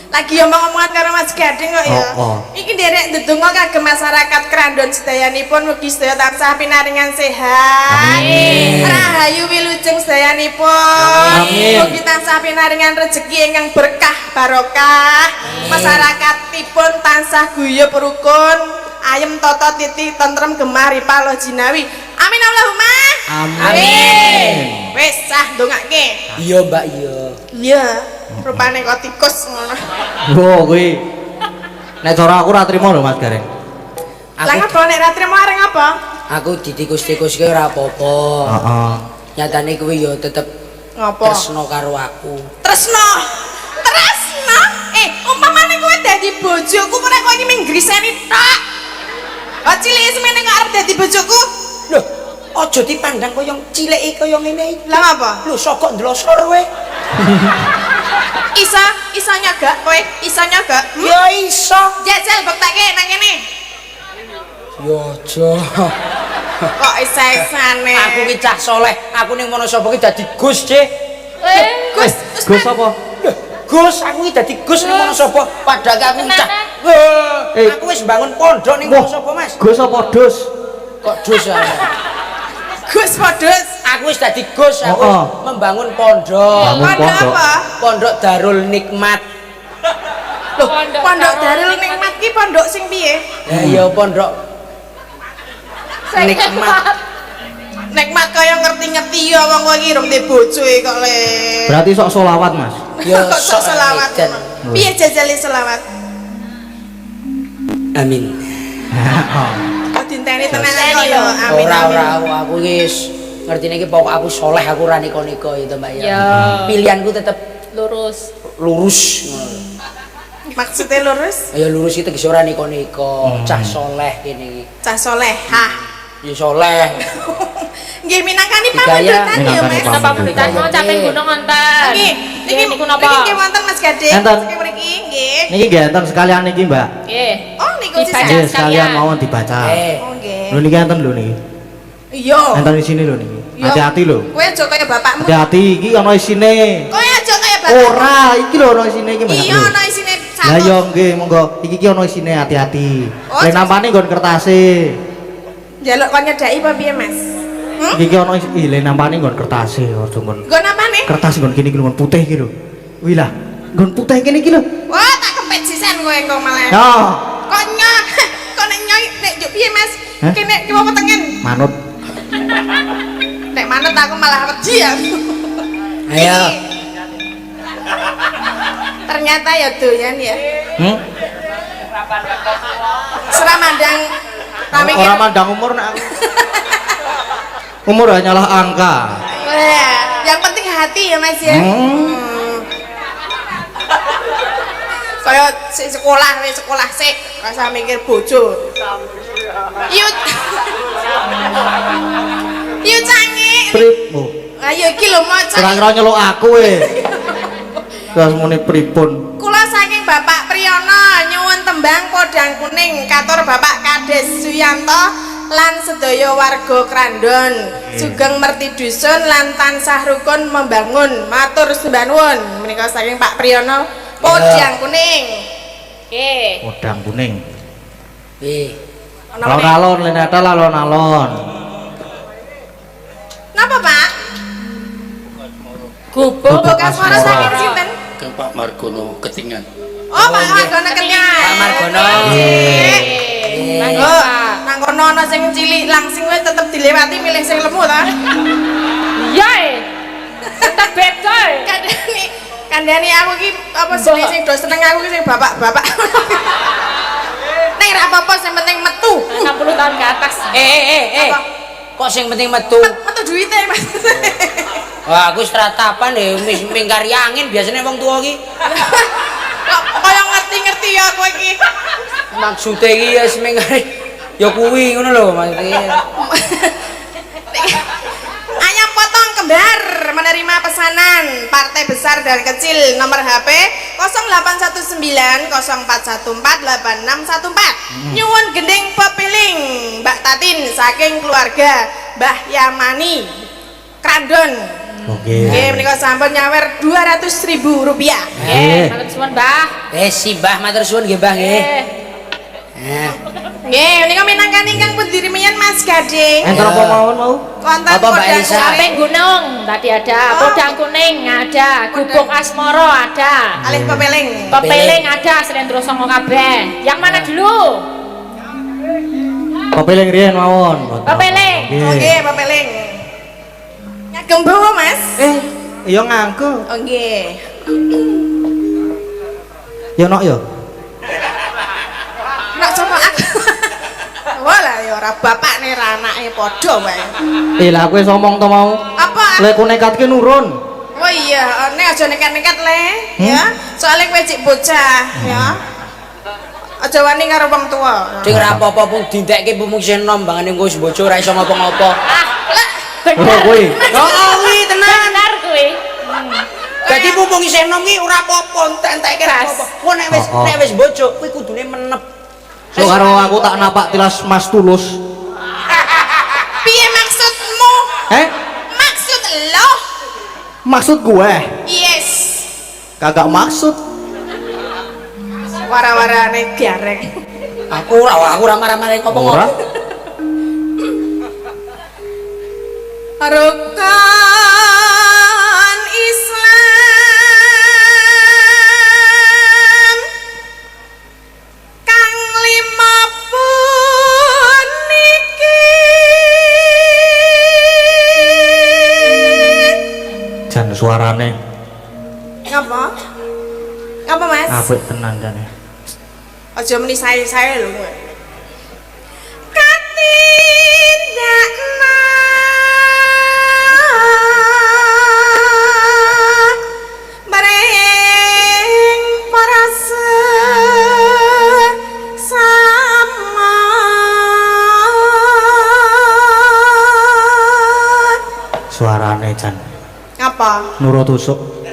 Lagi omong-omongan karo Mas Gading kok ya. Oh. Iki derek ndedonga kagem masyarakat Krandon sedayanipun mugi sedaya tansah pinaringan sehat. Amin. Rahayu wilujeng sedayanipun. Amin. Mugi tansah pinaringan rezeki ingkang berkah barokah. Masyarakatipun tansah guyub rukun, ayem tata titi tentrem gemah ripalo jinawi. Amin Allahumma. Amin. Wis sah ndongake. Iya, Mbak, iya. Iya, rupane kok tikus ngono. Wo kuwi. Nek cara aku ora trimo lho Mas Gareng. Lah ngapa nek ra trimo areng apa? Aku ditikus-tikus ki ora apa-apa. Heeh. Nyatane kuwi yo tetep Ngopo? tresno karo aku. Tresno. Tresno? Umpamane kowe dadi bojoku kok nek kowe iki ming griseni tok. Oh cilik semene kok arep dadi bojoku? Lho, aja dipandang koyo cileke koyo ngene iki. Lah ngapa? Lho, sokok ndlosor kowe. Isa nyagak kowe, isa nyagak. Ya iso. Jajal bektake nang kene. Ya aja. Kok isa-isane. Aku ki cah soleh, aku ning Wonosobo ki dadi Gus, Cek. Gus, Gus apa? Gus, aku ki dadi Gus ning Wonosobo, padahal aku cah. Aku wis bangun pondok ning Wah, Wonosobo, Mas. Gus apa dus? Kok dus ya? Gus podus. Aku wis dadi Gus, aku Oh. membangun pondok. Bangun Pondok pondok. apa? Pondok Darul Nikmat. Loh, pondok Darul Nikmat ki pondok sing piye? Ya iya pondok Nikmat. Nikmat kaya ngerti-ngerti ya wong kowe iki rung duwe bojo kok le. Berarti sok solawat Mas. Ya Kok sok selawat. edan. Piye jajale selawat? Amin. Kok dinteni tenanan kok ya. Amin. Ora aku wis ngertine iki pokok aku soleh, aku ora niko-niko itu Mbak ya. Ya. Pilihanku tetep Lurus. lurus ngono. Maksudnya lurus? Ya lurus iki tegese ora niko-niko, cah soleh kene iki. Cah solehah. Ya soleh. Nggih minangkani Digaya. pamundutan ya Minangkani Mas. Napa pendidikan mau capek gunung ngonten. Nggih, niki niku napa? niki nggih wonten Mas Gading. Enten. Niki mriki nggih. Niki nggih enten sekalian niki, Mbak. Nggih. Oh niku Dibaca. sisa. Nggih, sekalian. sekalian mawon dibaca. Oh nggih. Lho niki enten lho niki. Iya. Enten isine lho niki. Iya. Hati-hati lho. Kowe aja kaya bapakmu. Hati-hati iki ana isine. Kowe aja kaya bapakmu. Ora, iki lho ana isine iki banyak Iya lho. ana isine Lah satu. yo nggih, monggo. Iki ana isine hati-hati. Oh, Lek nampane nggon kertase. Njaluk kon nyedaki apa piye Mas? Iki ana lek nampane nggon kertase aja nggon. Nggon apane? Kertas nggon kene iki lho, nggon putih iki lho. Wih lah, nggon putih kene iki lho. Wah, tak kepet sisan kowe kok malah. Ya, Kok nyok. Kok nek nyoy nek juk piye Mas? Hah? Kene kiwa petengen. manut. Nek manut aku malah wedi aku. Ayo. Ternyata ya doyan ya. Hmm? Seramandang tak mikir. Orang mandang umur nek aku. Umur hanyalah angka. Wah, yang penting hati ya Mas ya. Kaya sekolah sik, rasa mikir bojo. Yuk. Yuk canggih. Prip. Oh, Ayo iki lho maca. kira-kira nyeluk aku Terus muni pripun? Kula saking Bapak Priyono nyuwun tembang podang kuning katur Bapak Kades Suyanto lan sedaya warga Krandon sugeng merti dusun lan tansah rukun membangun matur sembah nuwun menika saking Pak Priyono podang kuning. Oke. Wedang kuning. Ana meneh. Alon-alon leneta alon-alon. Napa, Pak? Gubuk Gubuk asmara saking sinten? Kang Pak Margono ketingan. Oh, Pak Margono kenyang. Pak Margono. Oh, nang kono ana sing cilik langsing wis tetep dilewati milih sing lemu ta? Iya. Tetep beda. Kandhani aku ki apa sing do seneng aku ki sing bapak-bapak. Ning ra apa-apa sing penting metu. 60 tahun ke atas. Apa? Kok sing penting metu? Metu duwite, Mas. Wah, aku wis ratapan deh, wis mingkari angin biasanya wong tuwa ki. Kok kaya ngerti-ngerti ya kowe iki. Maksude iki ya wis mingkari. Ya kuwi ngono lho maksudnya. Ayam potong kembar menerima pesanan partai besar dan kecil nomor HP 0819 0414 8614. Nyuwun gending pepiling Mbak Tatin saking keluarga Mbah Yamani Krandon. Oke. Oke, menika sampun nyawer Rp200.000. Nggih, matur suwun, Mbah. Si Mbah matur suwun nggih Mbah nggih. Nggih, menika minangkan ingkang pun dirimian Mas Gading. Enten apa mawon mau? Konten Apa, Mbak kodang Elisa? Samping gunung tadi ada, podang kuning ada, gubuk asmoro ada. alih pepeling. Pepeling ada, Slendro Songo kabeh. Yang mana dulu? Pepeling riyen mawon. Pepeling. Oke, pepeling. Ngagem bawa, Mas. Iya nganggo. Oh nggih. Ya nok ya. Nak sapa aku? Wala ya ora bapakne ra anake padha wae. Lah kowe ngomong to mau. Apa? Lek ku nekatke nurun. Oh iya, nek aja nekat-nekat le, ya. Soale kowe cik bocah, ya. Aja wani karo wong tuwa. Ding ra apa-apa pun dintekke pun sing nom bangane engko wis bocor ra iso ngapa-ngapa. Oh kuwi. Oh kuwi tenan. Benar kuwi. Dadi mumpung isih nom ki ora apa-apa entek-entekke ra apa-apa. Kok nek wis bocor kuwi kudune menep. So karo aku tak napak tilas Mas Tulus. Piye maksudmu? Maksud lo? Maksud gue? Yes. Kagak maksud. Wara-warane gareng. Aku ora marah-marah ngomong. Ora. Rukun Islam kang 5 puniki Jan suarane ngapa? Ngapa, Mas? apik tenan jane. Aja meni saya lho kowe. Katindakna bareng para sama. Suarane jan Apa? nurut tusuk.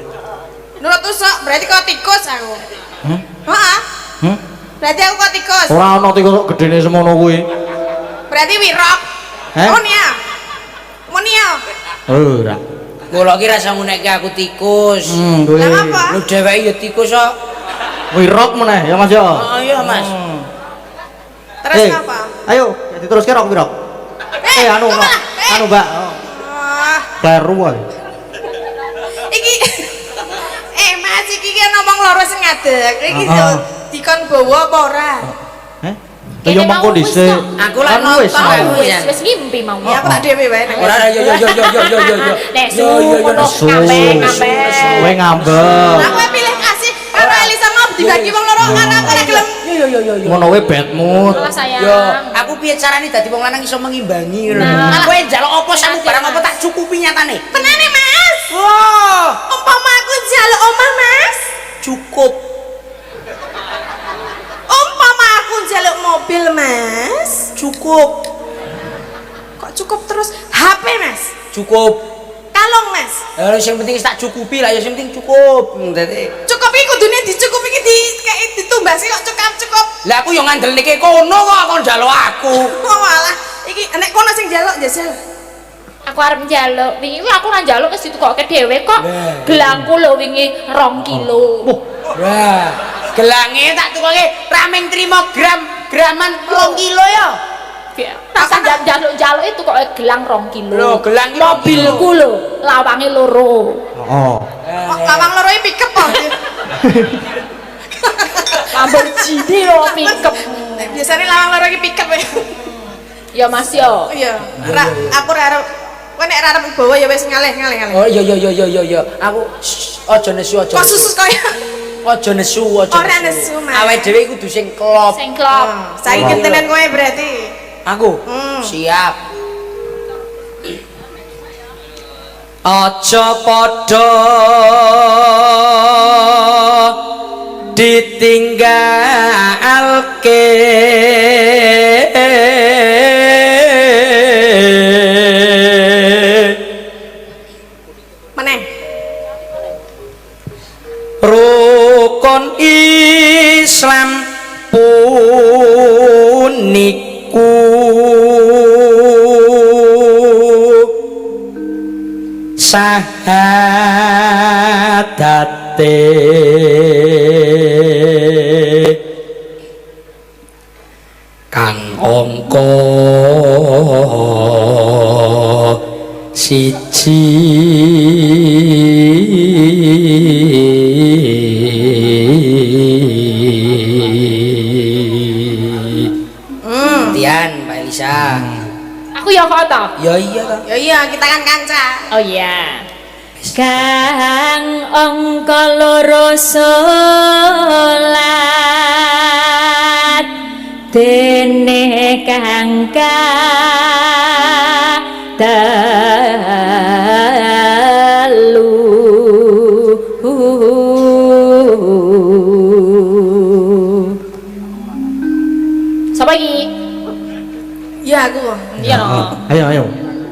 Nurut tusuk berarti kok tikus aku. Heeh. Berarti aku kok tikus. Ora ana tikus gedene semono kuwi. Berarti wirok. Monia. Monia. Ora. Mula ki rasa ngunekke aku tikus. Kuwi. Lah apa? Lu dheweke ya tikus kok. Wirok meneh ya Mas ya. Oh iya Mas. Terus apa? Ayo, diteruske rok wirok. Anu, no. Anu, Mbak. Wah, Kleru wae. iki Mas iki kan ngomong loro sing ngadeg. Iki dikon bawa apa ora? Ya mongko dhisik. Aku lah Kan wis nonton. mau. Wis ngimpi mau. Ya aku tak dhewe wae. Ora yo. Nek ngono kabeh. Kowe ngambek. Lah kowe pilih kasih karo Elisa mau dibagi wong loro karo aku ora gelem. Yo. Ngono wae bad mood. Malah sayang. Yo, aku piye carane dadi wong lanang iso mengimbangi ngono. Nah. Kowe njaluk apa samu barang apa tak cukupi nyatane. Tenane, Mas. Wah, Umpama aku njaluk omah, Mas. cukup. Umpama aku njaluk mobil, Mas. Cukup. Kok cukup terus HP, Mas? Cukup. Kalung, Mas. Ya sing penting tak cukupi lah ya sing penting cukup. Dadi Cukup iki kudune dicukupi iki kayak ditumbasi kok cukup. lah aku yo ngandelke kono kok kon njaluk aku. Oh walah, iki nek kono sing njaluk njajal. Aku arep njaluk. Wingi kuwi aku ora njaluk wis ditukokke dhewe kok. Nah. Gelangku lho wingi 2 kilo. Wah, Gelange tak tukoke raming trimo graman 2 kilo ya. Rasa jaluk-jaluk itu kok gelang 2 kilo. Lho, gelang iki mobilku lho, lawange loro. Oh. Lawang loro iki pickup kok. Lamborghini lho pickup. Biasanya lawang loro iki pickup ya. Ya Mas yo. Iya. Aku ora arep kowe nek ora arep bawa ya wis ngalih. Oh iya. Aku aja nesu aja. Kok susus kaya. Aja nesu aja. Ora nesu, Mas. Awake dhewe kudu sing klop. Sing klop. Saiki gentenen kowe berarti. Aku siap. Aja padha ditinggalke Meneh. Rukun Islam puniku sahadate kang angka siji Tian, Mbak Elisa. Aku ya kok to. Ya iya ta. Ya iya, kita kan kanca. Oh iya. Kang angka loro salat dene kang telu Sapa iki? Ya aku. Iya no.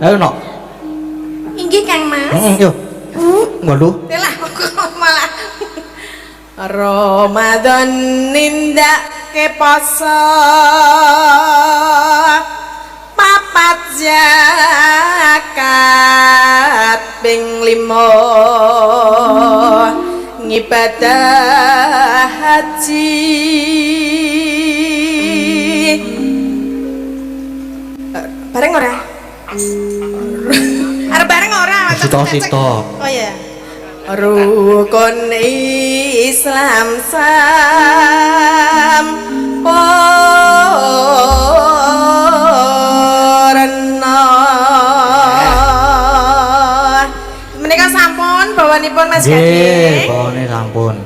Ayo no. Inggih Kang Mas. Yo. Ngolu. Telah kok malah Ramadan nindake poso papat zakat ping 5 ngibadah haji bareng ora? Arep bareng ora? Sito. Oh ya. Rukun Islam sampurna. Menika sampun bawanipun Mas Nggih, Gading. bawane sampun.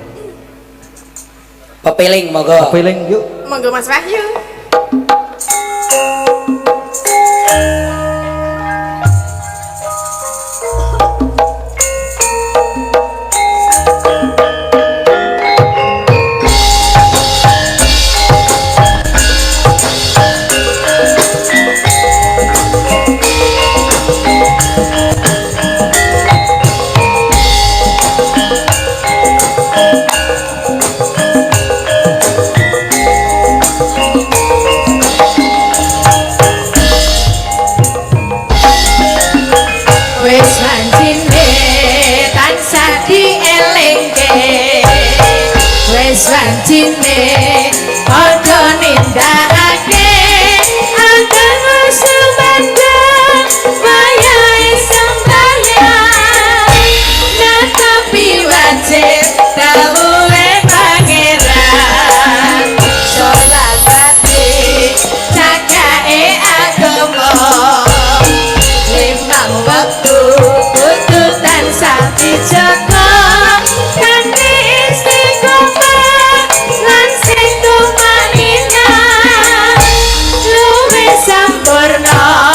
Pepiling monggo. Kepiling yuk. Monggo Mas Wahyu. wis wancine tansah dielingke wis wancine padha nindakake agar sumandang wayahe sembahyang natapi wajib dawuhe pangeran salat ati cakae agama limang waktu kudu tansah dijaga kanthi istiqomah lan sing tumanina luwih sampurna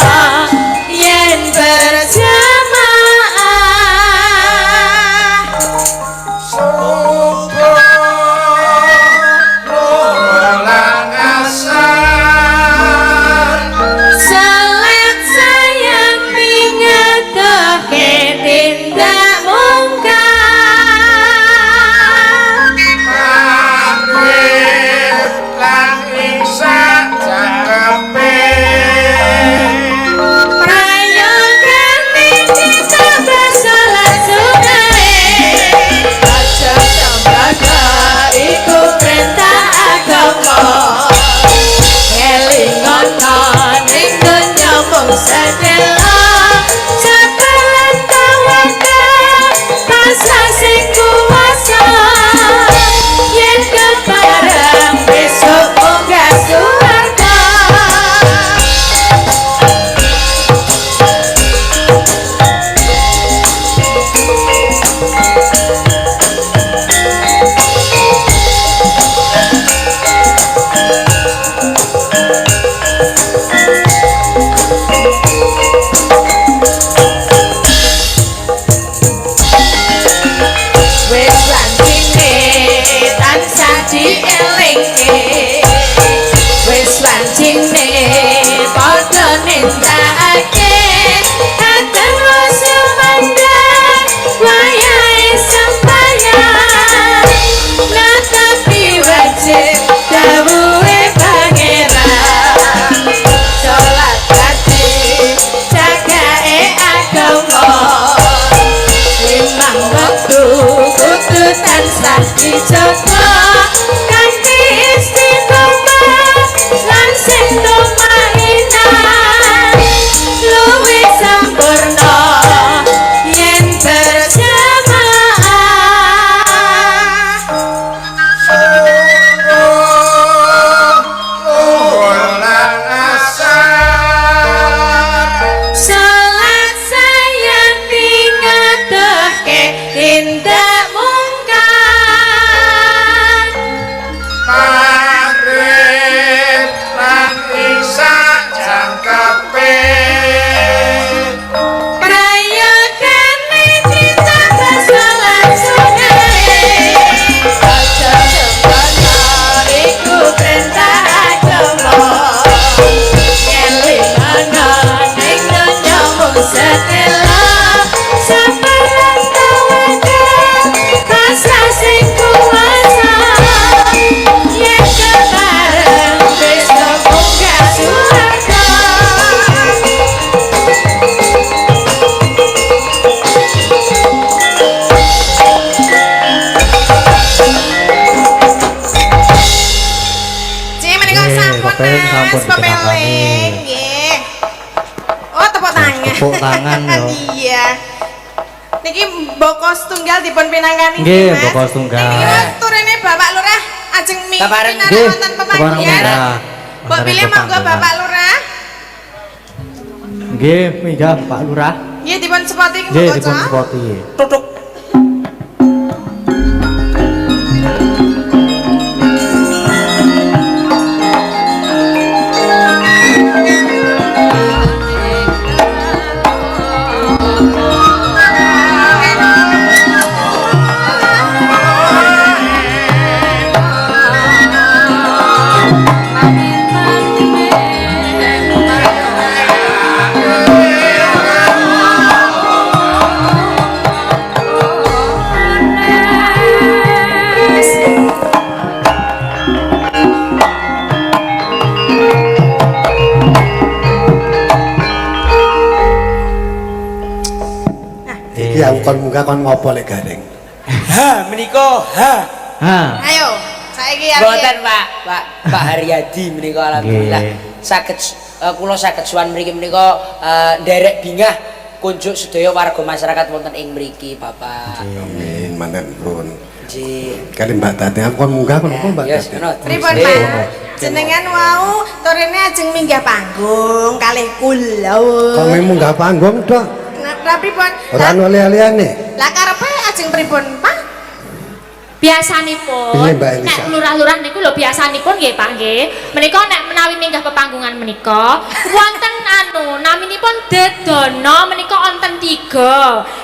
yen berjamaah salat sayang mingat elo sabaran tawake rasa sing kuasa yen kebareng wis munggah swarga. Sampun Pepeling nggih. Oh, tepuk tangan. Tepuk tangan yo. Iya. Niki mboko setunggal dipun pinangkani Nggih, Mas. mboko setunggal. Niki turune Bapak Lurah ajeng Kabareng. pinara wonten pepanggihan. Mbok pilih monggo Bapak Lurah. Nggih, minggah Pak Lurah. Nggih dipun sepoti Nggih, monggo dipun Cak. sepoti. Tutuk. Iki aku kon munggah kon ngopo lek garing. Ha menika ha. Ha. Ayo, saiki ya. Mboten Pak Haryadi menika alhamdulillah saged kula saged suwan mriki menika nderek bingah kunjuk sedaya warga masyarakat wonten ing mriki Bapak. Amin manten pun. Nggih. Kali Mbak Tati aku kon munggah kon apa Mbak Yes, Tati? ngono. Pripun Nggih. Pak? Jenengan wau turune ajeng minggah panggung kalih kula. Kok munggah panggung tok. Nah, pripun? Ora ono liyane. Lah karepe ajeng pripun, Pak? Biasanipun Piye, Mbak Elisa? nek lurah-lurah niku lho biasanipun nggih Pak nggih. Menika nek menawi minggah pepanggungan menika wonten naminipun dedana menika wonten 3.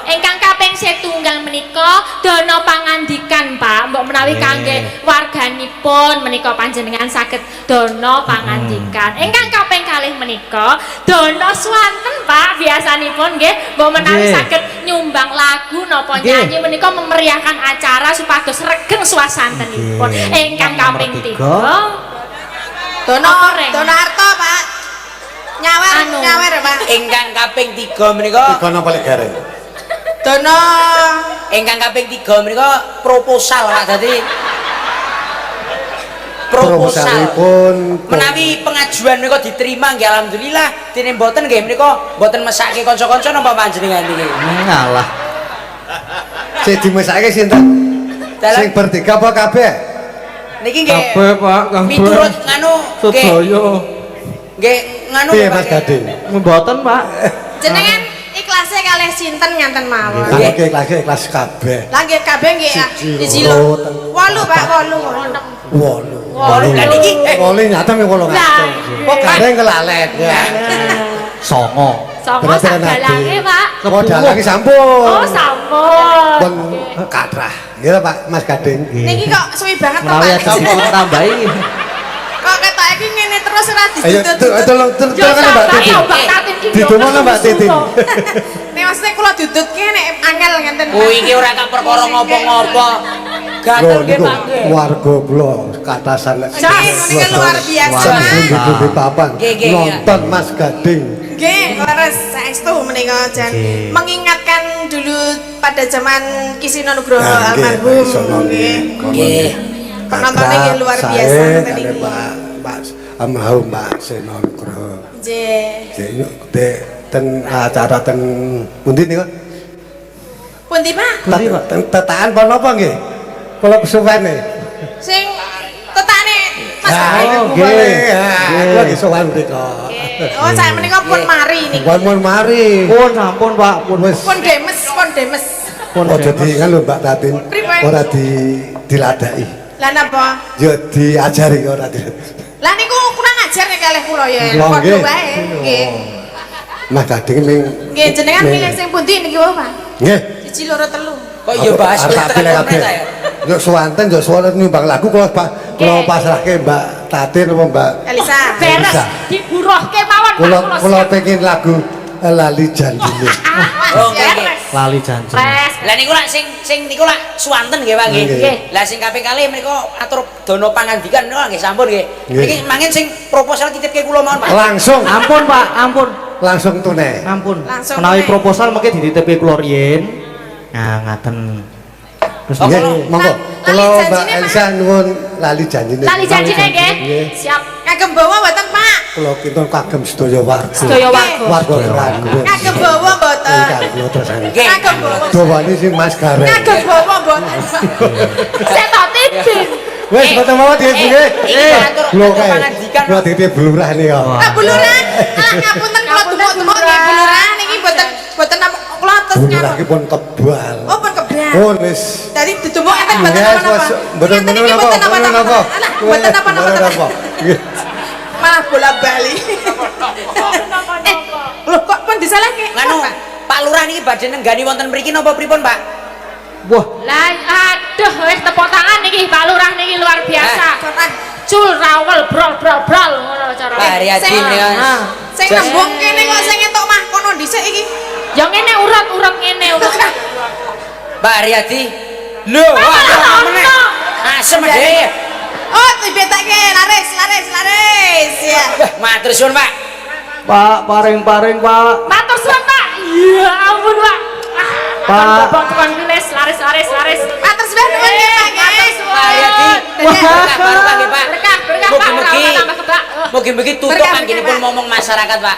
Ingkang kaping setunggal menika dana pangandikan Pak. Mbok menawi kangge warganipun menika panjenengan saged dana pangandikan. Ingkang kaping kalih menika dana swanten Pak biasanipun nggih. Mbok menawi Nggih. saged nyumbang lagu napa Nggih. nyanyi menika memeriahkan acara supados regeng swasantenipun. Nggih. Ingkang kaping Nomor 3 Dono Apa, Reng? Dono Arto, Pak. Nyawer, Anu. nyawer, Pak. Ingkang kaping 3 menika Iki napa lek garing? Dono ingkang kaping 3 menika proposal Pak dadi proposal. Proposalipun Menawi pengajuan menika diterima nggih alhamdulillah, dene mboten nggih menika mboten mesake kanca-kanca napa panjenengan niki. Ngalah. sing dimesake sinten? Sing bertiga apa kabeh? Niki nggih Kabeh Pak, kabeh. miturut nganu nggih Sedaya. nggih nganu Piye Pak, Mas nggih. Gading? Mboten Pak. jenengan ikhlasnya kalih sinten nganten mawon. Lah iki ikhlas kabeh. Lah nggih kabeh nggih siji lho. 8 Pak, 8. 8. Wolu kan iki Oleh nyata ming 8. Lah, Kok garing kelalen ya. Songo. Songo Berarti sak kan dalange Pak. Kok dalange sampun. Oh sampun. Pun katrah. Ya Pak Mas Gading. Niki kok suwi banget to, Menawi Pak. ajeng dipun tambahi. Kok ketok iki ngene terus ora Ayo didudut. tolong Yo kan Mbak sabar Titi. ya Mbak Tatin ki. Didungono Mbak Titi. Nek maksudnya kula dudutke nek angel ngenten. Oh iki ora tak perkara ngopo-ngopo. Gatel Lho nggih niku Pak nggih. warga kula katasan lek Niki luar biasa. sampun di papan Nggih, nggih, nonton Mas Gading. Nggih, leres saestu menika jan Nggih. mengingatkan dulu pada zaman Kisino Nugroho Nah, nggih, almarhum. Pak Isono nggih. Nggih. Penontonnya nggih luar Saya biasa ngeten kali iki. Pak almarhum Mbak Senongro. Nggih. Ten acara ten pundi niku? Pundi Pak? Pundi, Pak? Tetaan apa napa nggih? Kula kesuwene. Sing tetane Mas Ah, Gading. oh, niku nggih. boleh. Kula kesuwen mriko. Oh, saya menika pun mari niki. Pun mari. Pun sampun Pak, pun Wis Pun demes, pun demes. pun. aja diingat lho Mbak Tatin. Pripun? Ora diladaki. Lah napa? Yo diajari ora di. Lah niku kurang ajar nek kalih kula ya. Lho, Padha nggih. wae. Nggih. Mas Gading ming Nggih, jenengan milih sing pundi niki wae, Pak? nggih. Siji loro telu. Kok ya bahas Arep tekan pilih kabeh. pemerintah ya. Yo suwanten yo suara nyumbang lagu kula kula pasrahke Mbak Tatin apa Mbak Elisa. Beres Bisa. diburuhke mawon Pak kula kula kula siap. pengen lagu lali janjine. Oh nggih. Lali janji. Les. Lah niku lak sing niku lak swanten nggih Pak nggih. Nggih. Lah sing kaping kalih menika atur dana pangandikan menika nggih sampun nggih. Nggih. Niki mangin sing proposal titipke kula mawon Pak. Langsung Ampun Pak, ampun. langsung tunai. Ampun. Langsung Menawi naik. proposal mungkin dititipi kula riyin. Nah, ngaten. Terus Oh, nggih. kalau- monggo. Kalau Mbak janjine, Mas. Elsa nuwun lali janjine. Lali janjine nggih. Nggih. Siap. Kagem bawa mboten Pak. Kula kinten kagem sedaya warga. Sedaya warga. Warga Ranggun. Kagem bawa mboten. Kagem terusan. Nggih. Kagem bawa. Dawane sing Mas Gareng. Kagem bawa mboten. Saya tak titip. Wes mboten mawon Iki dhewe. atur Lho atur kae. pangandikan. Kula dite blurah nika. Lah buluran. Alah ngapunten kula tunggu-tunggu nggih buluran niki mboten kula tes Blurah iki pun tebal. Oh pun kebrak. Pun wis. Jadi ditumbuk enten mboten Yes, apa-apa. Mas. Mboten Ngeten iki apa-apa. mboten Mboten apa-apa. apa. Alah mboten apa-apa. apa. Nggih. Malah bola-bali. Lho kok pun disalahke? Nganu Pak Lurah niki badhe nenggani wonten mriki napa pripun Pak? Wah, Lah aduh wis tepuk tangan niki Pak Lurah niki luar biasa. Cul rawel brol ngono cara. Pak Haryadi Sing- menika. Sing nembung kene kok sing entuk mah kono dhisik iki. Ya ngene urat ngene urat. Pak Haryadi. Lho, wah meneh. Asem dhewe. Oh, dibetake laris. Ya. Wah, matur suwun Pak. Pak, paring-paring Pak. Matur suwun Pak. Ya ampun Pak. Pak. Tukang tulis laris. Matur suwun nuwun nggih Pak nggih. Pak Haryadi. Berkah barokah nggih Pak. Berkah Mugi-mugi. ora tambah kebak. Mugi-mugi tutup Berkah, anggenipun Pak. momong masyarakat Pak.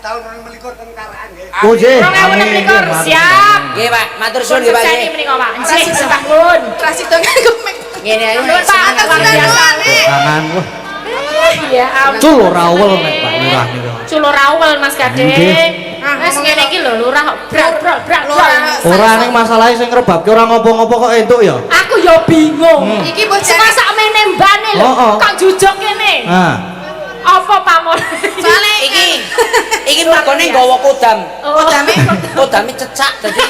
Tahun 2021 ten Karaan nggih. Oh, nggih. 2026 siap. Nggih Pak, matur suwun nggih Pak. Sukses nggih. menika Pak. Nggih, sembah nuwun. Rasi dong komik. Ngene ae. Nuwun Pak, semangat luar nggih. biasa. Tangan wah. Ya ampun. Cul rawel nek Pak Lurah niku. Culo rawel Mas Gading. Nggih. Wes ngene iki lho lurah kok brak. Ora ning masalahe sing ngrebabke ora ngopo-ngopo kok entuk ya. Aku ya bingung. Iki bocah Cuma sak mene mbane lho. Oh, oh. Kok jujug kene. Nah, Apa pamor? soalnya Iki mergone nggawa kodam. Oh. Kodame cecak dadi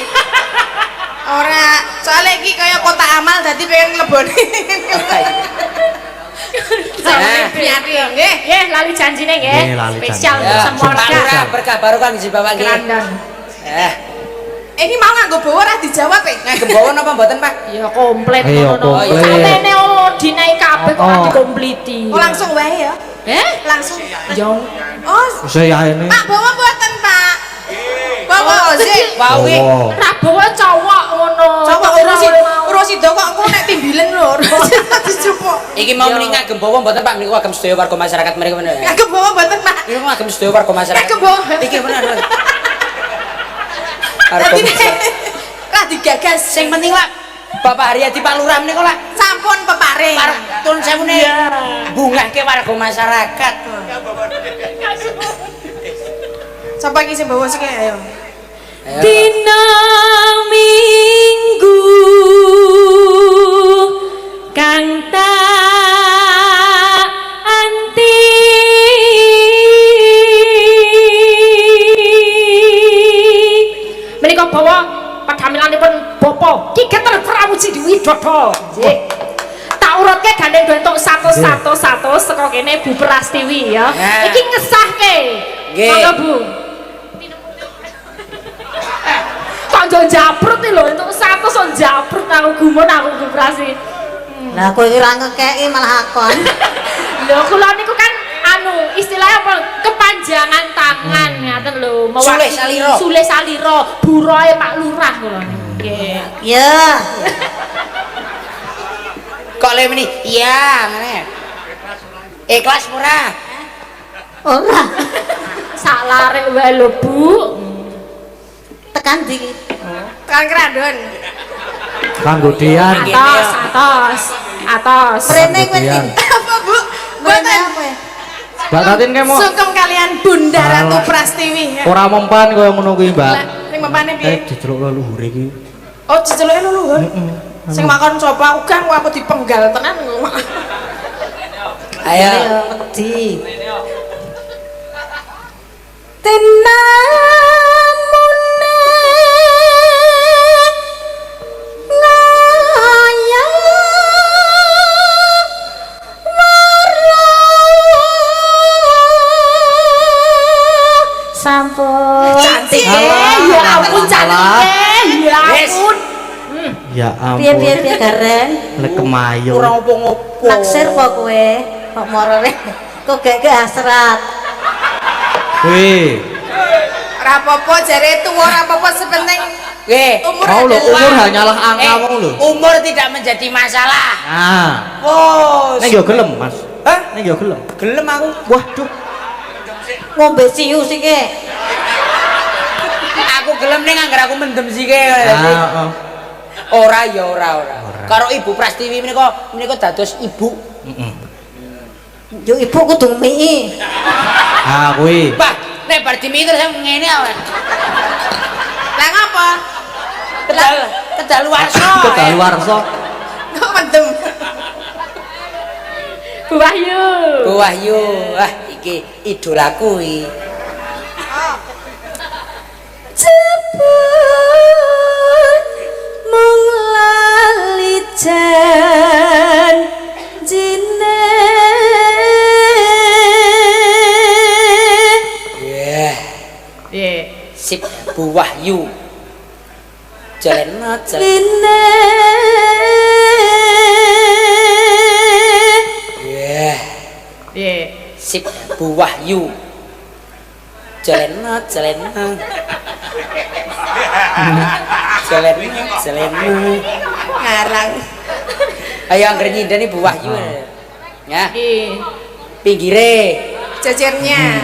ora soalnya iki kaya kotak amal dadi pengen ngleboni. Nah. Piati nggih. Nggih, lali janjine nggih. Nggih, lali Spesial janji. untuk Ya, semua Pak warga. Lurah berkah barokah nggih Bapak nggih. Kerandan. Iki mau nganggo bawa ora dijawab e. Ngagem bawon apa mboten Pak? Ya komplit Iya, ngono. komplit. Sak mene dinaik kabeh kok ora Oh. dikompliti. Oh langsung wae ya. Langsung. Yo. Oh, saya ini. Pak bawa mboten, Pak. Bawa sih. Wau iki Oh. Rabowo cowok ngono. Coba urusi Mau. urusi do kok engko nek timbilen lho. Dicupuk. iki mau mending ngagem bawon mboten Pak niku ngagem sedaya warga masyarakat mriki bener. Nganggo bawa mboten, Pak. Niku ngagem sedaya warga masyarakat. Ngagem bawon. Iki bener. Warga Dadi masyarakat. lah digagas Sing penting lah Bapak Haryadi Pak Lurah niku lah sampun peparing. tun sewune bungahke warga masyarakat. Sapa iki sing bawa sik ayo. Dina Minggu kang tak anti Menika bawa padamilanipun Bapa Ki Geter Prawuji Widodo. Nggih. Tak urutke gandeng bentuk 100 saka kene Bu Prastiwi ya. Ya. Iki ngesahke. Nggih. Monggo Bu. Kok njo japrut iki lho entuk 100 kok japrut aku gumun aku Bu Prastiwi. Lah kowe iki ora ngekeki malah akon. Lho kula niku kan anu istilahnya apa kepanjangan tangan ngaten lho Sulih salira. Sulih salira buroe Pak Lurah kula niku. Nggih. Ya. Kok le meni? Iya, ngene. Ikhlas murah. Ora Sak larik wae lho Bu. tekan ndi? Kan kerandon. Kanggo Dian. Atas. Mrene kowe Dian. iki. Apa, Bu? Mrene Mboten. apa? Mbak Tatin ke mau Sungkem kalian Bunda Ratu Alah. Prastiwi. ya. ora mempan kaya ngono kuwi, Mbak. Lah, ning mempane piye? Diceluk leluhur iki. Oh, diceluke leluhur. Sing makon sapa? Ugang kok aku dipenggal tenan. Ayo. Ya wedi. sampun salah. Ya ampun. Ya Piye ampun. Gareng? Lek kemayu. Ora opo-opo. Naksir kok kowe. Kok morone kok gak hasrat. Wih, Ora apa-apa jare tuwa ora apa-apa sepenting umur mau lo adalah- umur hanyalah angka mau lo. Umur tidak menjadi masalah. Nah, Oh, neng yo gelem mas. hah? Neng yo gelem. Gelem aku. Waduh, Ngombe siu sih ke. Aku gelem ning anggar aku mendem sike. ah, Ora ya ora. Karo Ibu Prastiwi menika dados ibu. Yo ibu kudu mii. ah, kuwi. Bah, nek bar dimi terus ngene awan. Lah ngapa? Kedaluwarsa. Kedaluwarsa. Kok mendem. Bu Wahyu. Bu Wahyu, wah iki idolaku iki. Jebul mung lali janjine. Sip Bu Wahyu. Jalan. Line Sip Bu Wahyu. Jalan. Ngarang. Ayo angger nyindani Bu Wahyu. Ya, Nggih. pinggire Jejernya.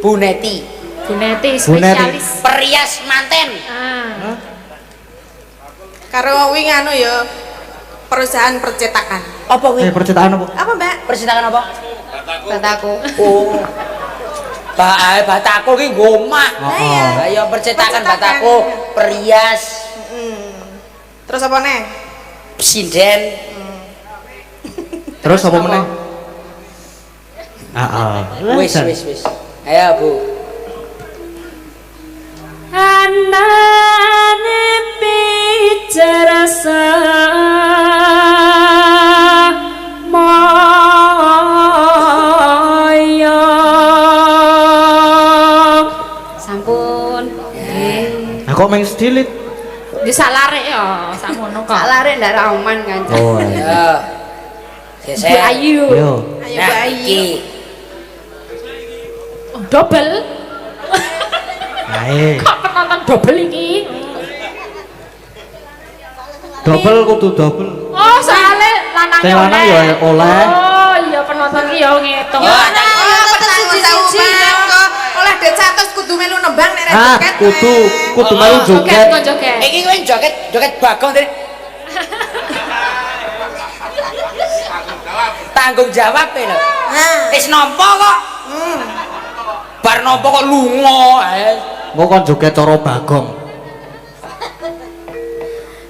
Bu Neti. Bu Neti Bu Neti. spesialis. Perias manten. Ah. Karo wingi anu ya perusahaan percetakan. Apa kuwi? Percetakan apa? Apa, Mbak? Percetakan apa? Bataku. Oh. Bataku ki nggo omah. iya. Lah ya percetakan Percetakan. bataku, perias, Terus apa neh? sinden. Terus apa meneh? Wis. Ayo, Bu. Anane bicara moyo sampun Aku main sedilit. Di salare ya, sakmono kok. lare ndak aman kan Oh. Ya. Bu Sesek. Ayu. Yo. Ayo Nah, bayi. iki. Oh, double. Ae. Kok penonton double iki? Double kudu double. Oh, soalnya lanangnya Sing lanang ya oleh. Oh, iya penonton ki ya ngitung. Ya, Oh, siji-siji oleh det 100 kudu melu nembang nek Ah, joget. kudu melu Joget joget. kok joget. Iki kowe joget Bagong tadi. Tanggung jawab lho. Nah, Wis nampa kok. Bar nampa kok lunga. Engko kon joget cara Bagong.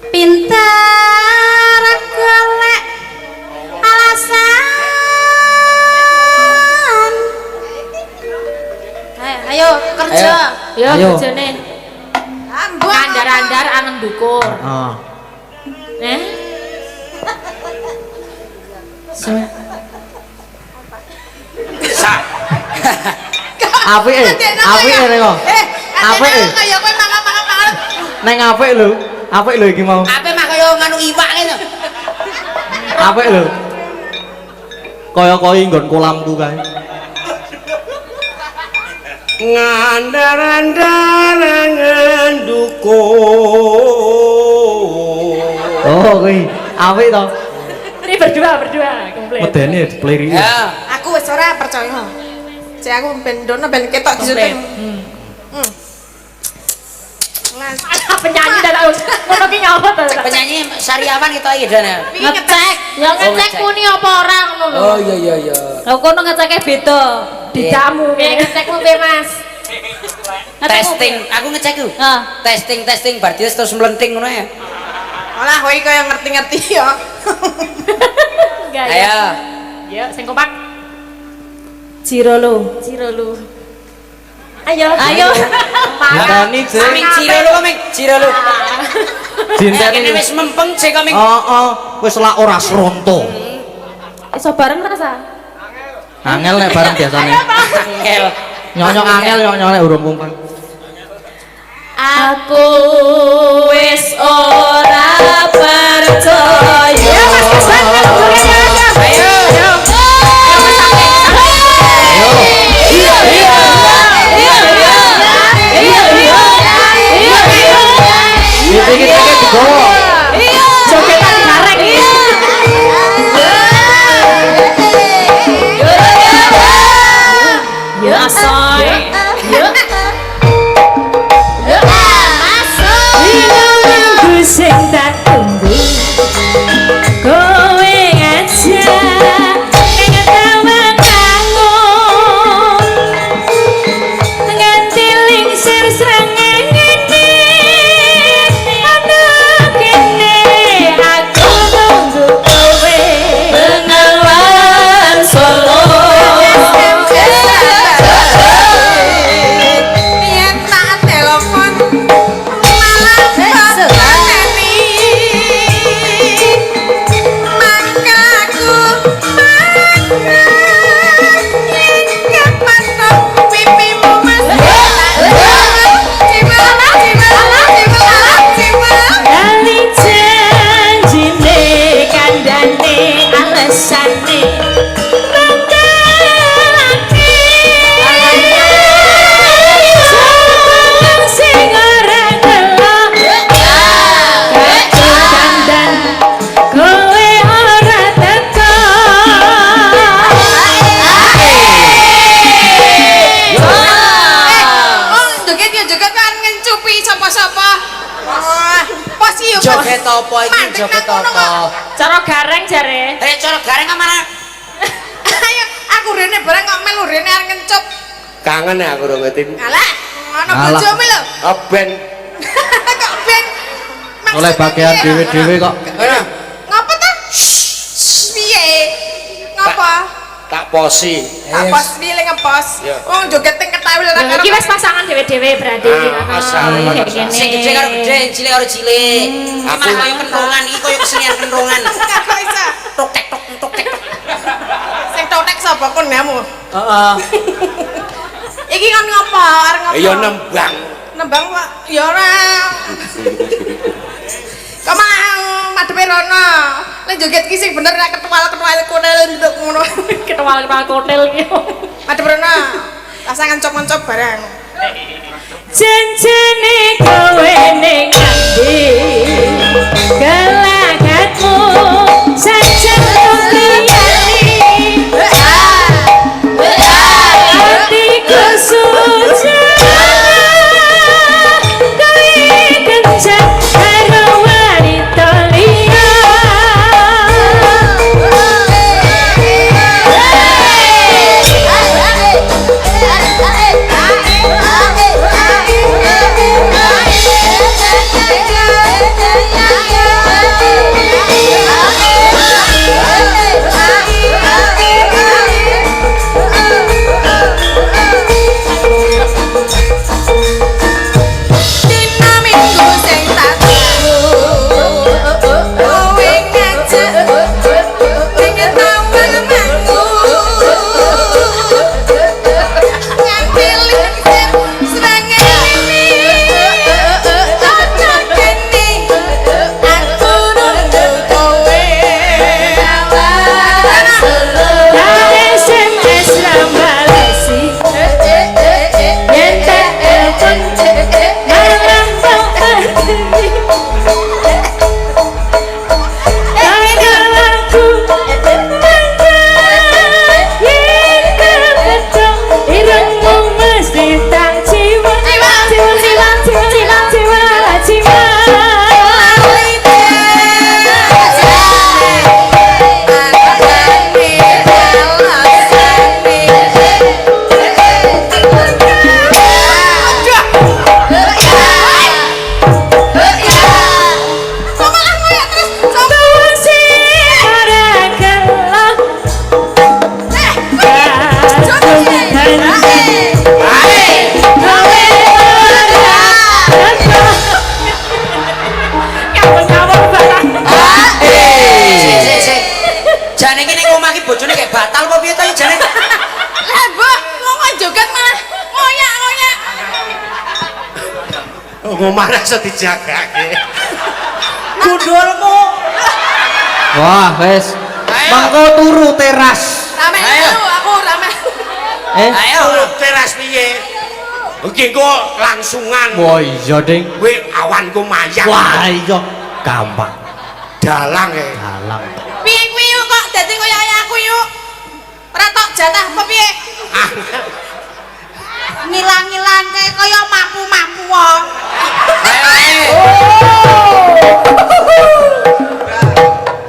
Pintar golek alasan. Ayo kerja. Ya, Ayo. bojone. ambon. Andar-andar angen dukur. Ah. Apike, apike rek kok. Apike. Kaya kowe mangan-mangan. Neng apik lho. Apik lho iki mau. Ape mah kaya nganu iwak ngene. Apik lho. Kaya koi nggon kolamku kae. Ngandar-andarangan dukun. Oh, kuwi apik to. Ini berdua komplit. Medene dipliri. Ya. Aku wis ora percaya. Cek aku ben dono ben ketok di Komplit. syuting. Penyanyi dan ngono ki nyapa to? Penyanyi Sariawan kita iki dene. Ngecek. Ya ngecek muni apa ora ngono lho. Oh iya. Lah kono ngeceke beda. Didamu ngecekmu piye, Mas? Testing, aku ngecek ku. Ah. Testing bar terus mlenting ngono ya. Olah kowe kaya ngerti-ngerti ya. Enggak ya. Ayo. Ya, sing kompak. Jiro lu. Ayo. Ngandani sih. Aming ciro lu koming, ciro lu. Dinteni. Kene wis mempeng sik koming. Oh, wis lak ora sronto. Iso bareng rasa. Angel nek bareng biasane. Angel. Nyonyok angel nyonyok nek urung kumpul. Aku wis ora percaya. Ya Mas Kesban kalau boleh ada. Ayo. Iya iya. Iya iya. Iya iya. Iya iya. Dikit-dikit digowo. Iya. Jogetan gareng. Ya asoy. Ya. Ya asoy. Ku sing tak tunggu kowe aja ning taman bangun nganti lingsir srengenge ana kene aku tunggu kowe Bengawan Solo. Yen tak telepon malah bakani. Maka aku ingat patok pipimu Mas. kali janjine kandhane alesane bangkelake Jangan sing ora kelak Kandan kowe ora teko Joget ya joget kan ngencupi sapa-sapa. Pos iki yo. Joget apa iki? Joget apa? Cara gareng jare Cara gareng mana? Ayo aku rene bareng kok melu rene arep ngencup. Kangen ya aku dong ngetin. Alah, ana Alah. bojomu lho. Ben Kok ben Oleh bagian dhewe-dhewe kok. Mana? Ngapa ta? Piye? Ngapa? tak posi. Tak pos piye ngepos. Iya. Wong joget teng ketawi lho karo. iki wis pasangan dhewe-dhewe berarti asal. kayak gini Sing gede karo gede, cilik karo cilik. Malah koyo kentongan iki koyo kesenian kentongan. Kok iso? Tok tek tok tok tek. Sing totek sapa kon nemu? Heeh. Iki kon ngapa? Arep ngapa? Ya nembang. Nembang kok ya ora. Kok malah madhepe rono. Lek joget ki sing bener nek ketwal-ketwal kunel nduk ngono. ketewal-ketewal kotel iki Madhep rono. Pasangan cop-cop bareng. janjane kowe ning ati gelagatmu sajen liyane hatiku suci kowe kencang karo wanita liya Yeah. Ngomah iso dijagake. Gundulmu. Wah, wis. Mangko turu teras. Rame dulu aku rame. Ayo teras piye? Iki kok langsungan. Wah, iya, Ding. Kowe awanku mayang. Wah, iya. Gampang. Dalang e. Dalang. Piye kuwi yuk kok dadi koyo aku yuk. Ora tok jatah apa piye? Ngilang-ngilangke kaya mampu-mampu wong.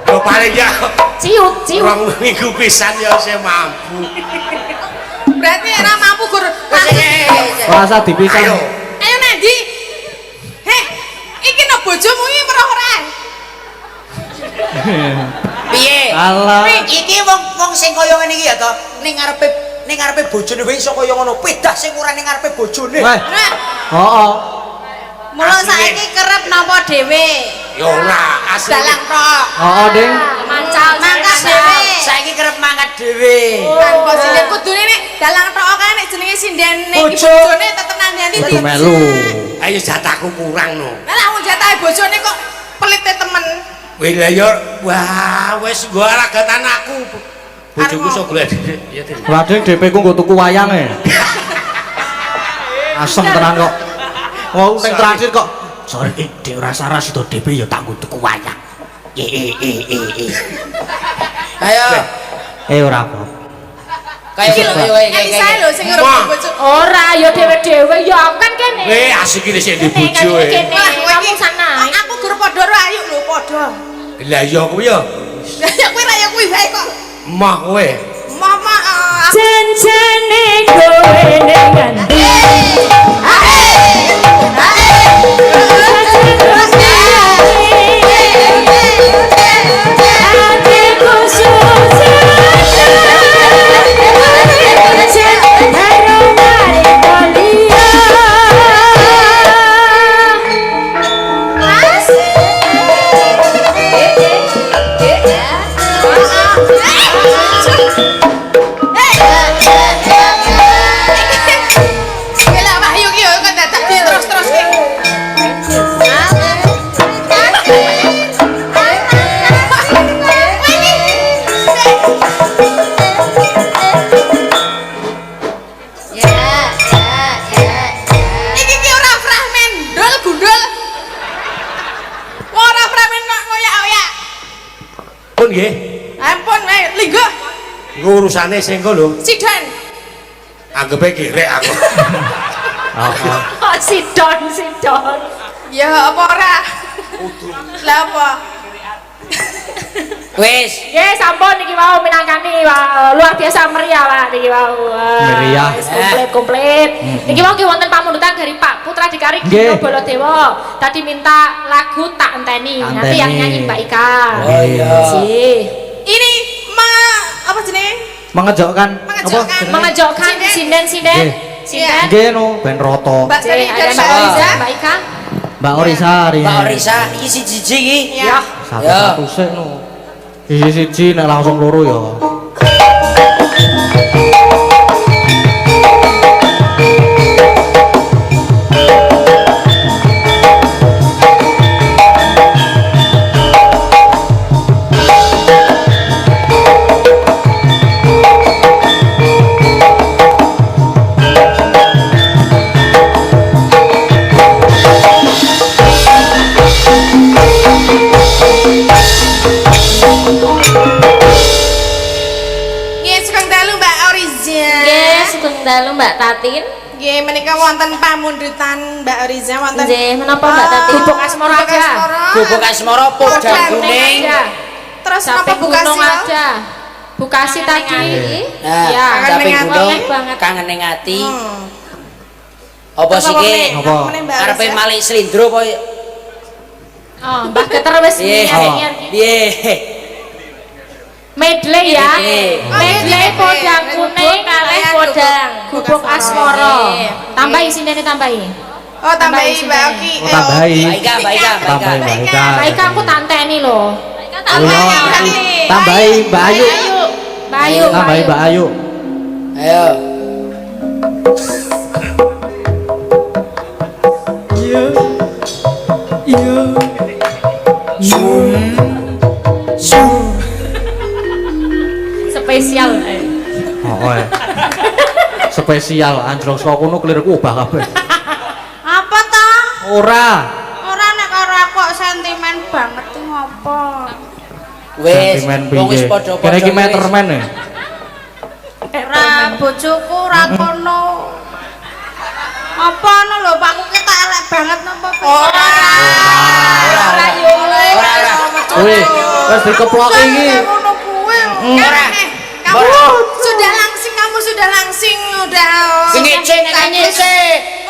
Lo paling ya. Ciut. Rong minggu pisan ya saya mampu. Berarti ora mampu gur. Ora usah dipisah. Ayo. Ayo Nandi. Heh, iki no bojomu iki ora. Piye? Alah. Iki wong sing kaya ngene iki ya to, ning ngarepe bojone wae iso kaya ngono. Pedah sing ora ning ngarepe bojone. Weh. Nah, Heeh. Mula saiki kerep napa dhewe. Ya ora, asli. dalang tok. Heeh, Ding. Mancal Mangkat dhewe. Saiki kerep mangkat dhewe. Kan posisi kudune nek dalang tok kan nek jenenge sinden nek Bojo. bojone tetep nang ndi Kudu melu. Ayo jatahku kurang no. Lah wong jatahe bojone kok pelite temen. Wih lah ya, wah wes gua ragat anakku. Bojoku sok golek dhisik. Ya Din. Lah, Ding, DP ku nggo tuku wayange. Asem tenan kok. Wong ning terakhir kok sore Dek ora saras itu DP ya tak nggo tuku wayang. Ayo. Ora apa. Kayak ngono wae Nganti sae lho sing Ma. ngurung bojo. Ora, ya dhewe-dhewe ya aku kan kene. Asik iki sik di Kene, bojo kene, e. kene. Wah, kowe Kamu iki sana. Aku gur padha ro ayu lho padha. Lah ya kuwi ya. Ya kowe ra ya kuwi wae kok. Emah kowe. Mama Janjane kowe ning ngendi? Hatiku susah baru mari mulia. Gila Wahyu ki yo kok dadak terus-terus ki. Iki ki ora fragmen, ndul gundul. Ora fragmen kok ngoyak-oyak. Pun nggih. Ampun wae, linggo Ngurusane sing kok lho. sidan. Anggepe kirek aku. Heeh. Oh, sidon. Ya apa ora? Lah apa? Wis. Ya sampun niki wau minangkani luar biasa meriah Pak niki wau. Meriah. Wis komplit. Niki wau ki wonten pamundutan dari Pak Putra Dikari Nggih. Gino Baladewa. Tadi minta lagu Tak Enteni. Nanti yang nyanyi Mbak Ika. Oh iya. Sih. Ini apa jenenge? Mengejokkan Mengejokkan. Mengejokkan Sinden. sinden. Sinden. Nggih no, ben roto. Mbak Sih, dari ada Mbak Mbak Riza. Riza, Mbak Ika. Mbak Orisa hari Mbak ini. Orisa iki siji iki. Ya. Satu-satu sik no. Siji nek langsung loro ya. Nggih sugeng dalu Mbak Oriza. Nggih, sugeng dalu Mbak Tatin. Nggih menika wonten pamundutan Mbak Oriza wonten. Nggih, menapa Mbak Tatin? Gubuk Asmara Gubuk aja. Asmara. Gubuk Asmara Podang Kuning. Aja. Terus napa Sampai Bukasi? gunung aja. Bukasi tadi. Nah, Ya, Kangen sampai ning gunung ati. Banget. kangen ning ati. Hmm. Apa sih ki? Apa? Karepe Malik Slindro apa? Oh, Mbah Geter wis Piye? nyanyi. Piye? Medley ya. Medley. Medley Podang Kuning kalih Podang. Gubuk Asmara. Tambahi sini tambahi. Oh tambahi Tambahi Mbak sini. Oki. Oh, tambahi. Mbak Ika, Mbak Ika, Mbak Ika. Tambahi Mbak Ika. Baik aku tanteni loh. Oh, iya. Tambahi Mbak Ayu. Mbak Ayu. Tambahi Mbak Ayu. Ayo. Spesial. Oh, spesial anjlok saka kono klirku obah kabeh. Apa ta? Ora. Ora nek karo aku kok sentimen banget ki ngopo? Wis, Sentimen wong wis piye? padha-padha. Kene iki meterman ya. Ora bojoku ora kono. Apa ngono lho, Pakku ketok elek banget napa? Ora. Ora yo. Ora. Wih, wis dikeploki iki. Ngono kuwi. Ora. Kamu sudah langsing udah. Sing ngece nek ngece.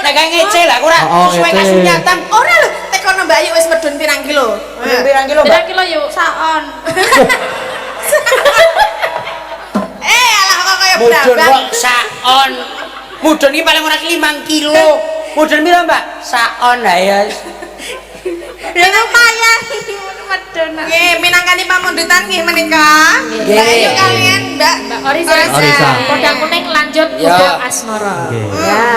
Nek ngece lah ora sesuai kasunyatan. Ora lho, tekono Mbak Ayu wis medun pirang kilo? Pirang kilo, Mbak? Pirang kilo yuk. Saon. Alah kok kaya Mudun berabang. kok saon. Mudun iki paling ora 5 kilo. Mudun piro, Mbak? Saon ha ya. Ya lumayan medun. Nggih, minangkani pamundutan nggih menika. Nggih. Mbak Ayu kalian Mbak Orisa. Orisa. Kodang kuning lanjut Ya. Gubuk Asmara. Nggih. Ya.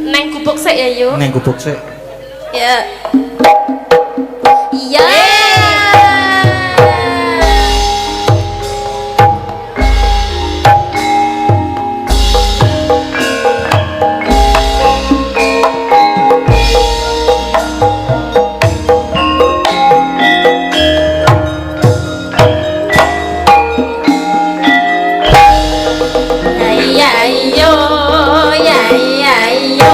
Neng gubuk sik ya yuk. Ning gubuk sik. Ya. Iya. Ya yo, ya yo.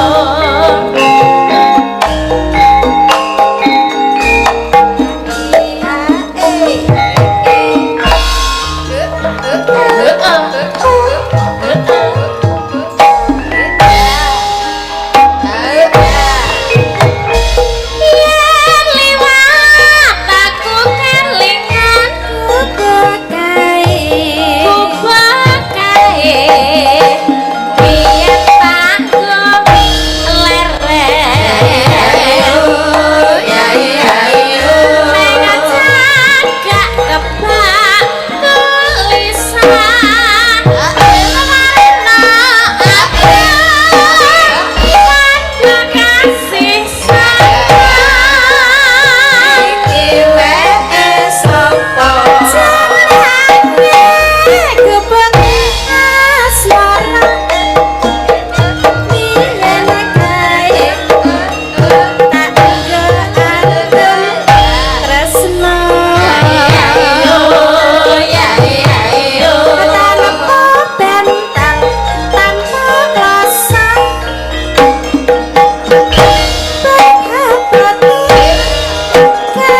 Yen liwat aku kelingan kubuk kae biyen tanggung lereng ya ning cagak kebak tulisan warna padha kasih sayang iki wae sapa kebak asmara biyen kae tak geantem tresno tanpa bental tanpa rasa berhabati ke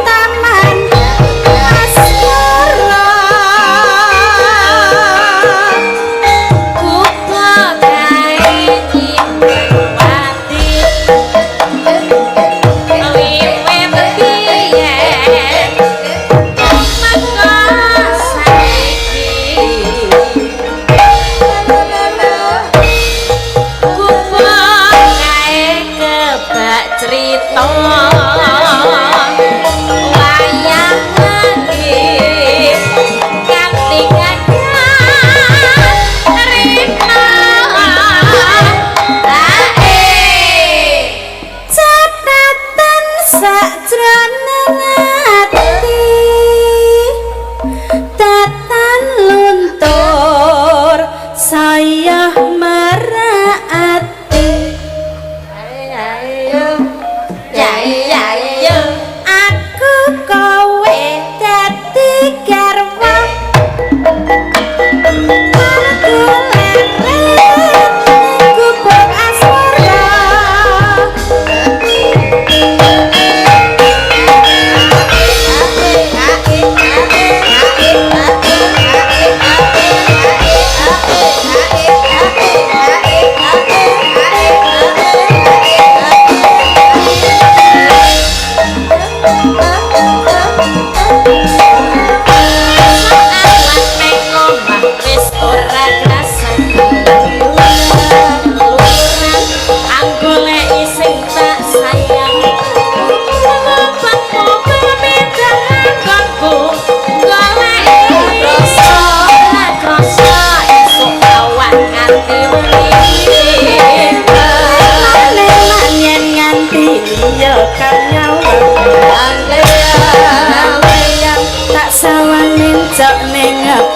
taman asmara ku pakai nyimpenwati wiwit biyen mengko saiki ku pakai kebak cerita wayang nangis nganti ngagak rina catatan sakjroning ati tatan luntur saya maraati ya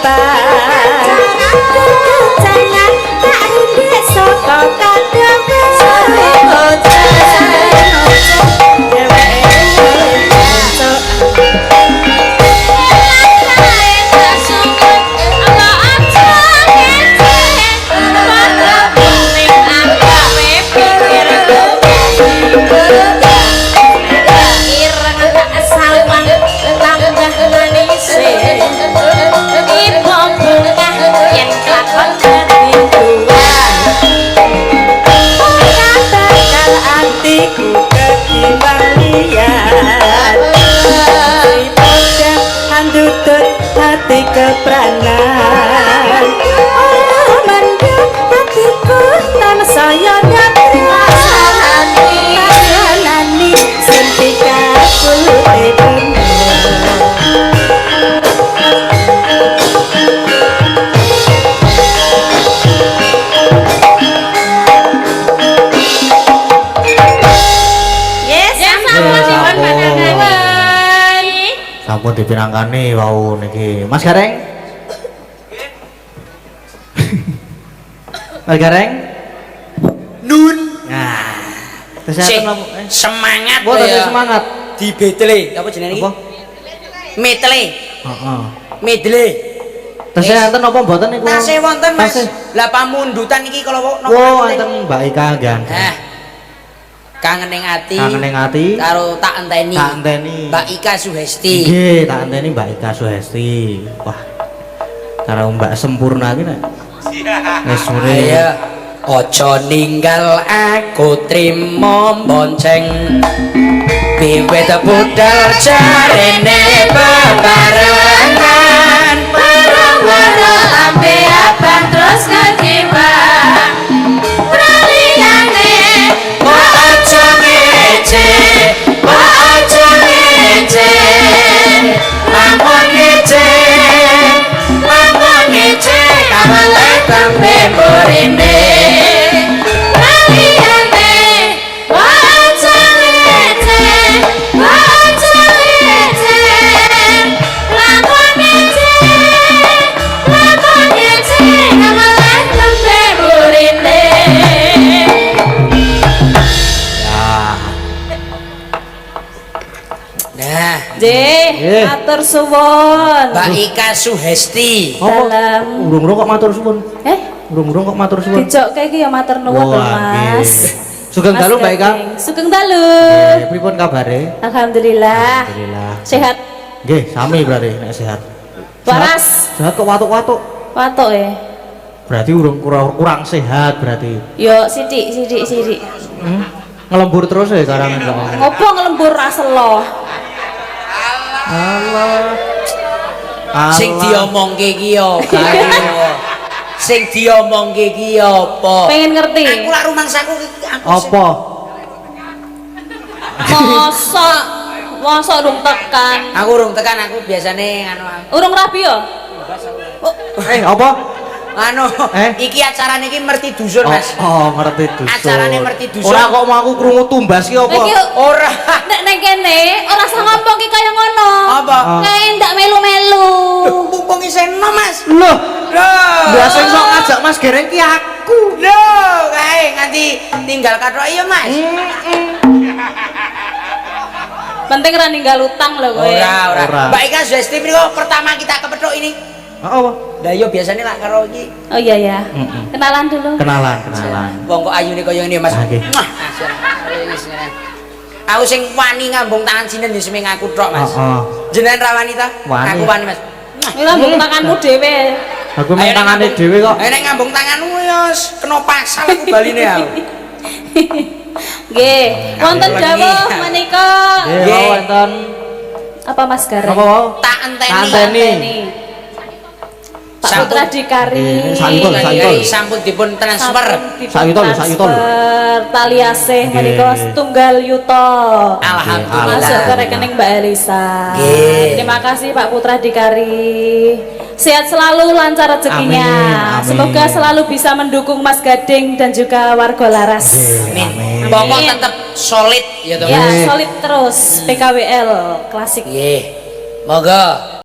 kapan jangan tak rindek saka kadewe hatiku kekembalian si poda handutut hati kepranan orang mendut hatiku tan saya nani sentika kulitipun sampun dipinangkani wau niki Mas Gareng. Mas Gareng. Nun. Nah, Sik, kesehatan semangat Mboten ya. semangat. Di bedele, apa jenenge iki? Apa? Metele. Heeh. Medle. Kesehatan apa mboten niku? Tasih wonten Mas. Tasih. Lah pamundutan iki kalau napa? Wo wonten Mbak Ika ganteng. Kangening ati. Kangening ati. Karo tak enteni. Tak enteni. Mbak Ika Suhesti. Nggih, tak enteni Mbak Ika Suhesti. Wah. Karo Mbak Sempurna iki nek. Wis sore. Ayo. Aja ninggal aku trimo bonceng. Wiwit budal jarene bebarengan. Wara ambe abang terus ngegibang praliyane Aja ngece, aja ngece, ampun ngece, kawale tembe murine. praliyane waca ngece lakon ngece kamalan tembe burine. Nah, Nggih, matur suwun. Mbak Ika Suhesti. Dalam. Urung-urung kok matur suwun. Urung-urung kok matur suwun. Dijokke iki ya matur nuwun lho, Mas. Sugeng Mas dalu Mbak Ika. Gading. Sugeng dalu. Nggih, pripun kabare? Alhamdulillah. Alhamdulillah. Sehat. Nggih, sami berarti nek sehat. Waras. Sehat kok watuk-watuk. Watuk ya. Berarti kurang sehat berarti. Yo sithik. Ngelembur terus ya sekarang enggak. Ngopo ngelembur raselo? Allah. Sing diomongke iki apa? Sing diomongke iki apa? Pengen ngerti. Aku lak rumangsaku aku Apa? Masa urung tekan. Aku urung tekan aku biasane anu. Urung rabi yo? Apa? Anu, iki acarane iki merti dusun, Mas. Oh, ngerti dusun. Acarane merti dusun. Ora kok mau aku krungu tumbas ki apa? Iki Ora. nek nang kene ora usah ngomong ki kaya ngono. Apa? Kae ndak melu-melu. Mumpung iseno, Mas. Loh, Loh. biasa sok ngajak Mas Gereng ki aku. Loh, kae nganti tinggal kathok iya, Mas. Penting ra ninggal utang lho kowe. Ora. Mbak Ika Suhesti mriko pertama kita kepethuk ini. Apa? Lah iya biasane lak karo iki. Oh iya ya. Kenalan dulu. Kenalan. Wong kok ayune kaya ngene, Mas. Nggih. Wah, aku sing wani ngambung tangan sinen ya seming aku tok, Mas. Jenengan ra wani ta? Wani. Aku wani, Mas. Ngambung tanganmu dhewe. Aku mung tangane dhewe kok. Ayo nek ngambung tanganmu ya kena pasal aku baline aku. Nggih, wonten lagi. dawuh menika. Nggih, wonten. Apa Mas Gareng? Apa wae? Tak enteni. Anteni. Pak Putra Dikari. Sampun dipun transfer. Sayuto lho. Tali asih menika setunggal yuta. Alhamdulillah. Masuk ke rekening Mbak Elisa. Nggih. Terima kasih Pak Putra Dikari. Sehat selalu, lancar rezekinya. Amin, amin. Semoga selalu bisa mendukung Mas Gading dan juga warga Laras. Amin. Pokok tetep solid ya, teman. Ya, solid terus PKWL klasik. Nggih. Monggo.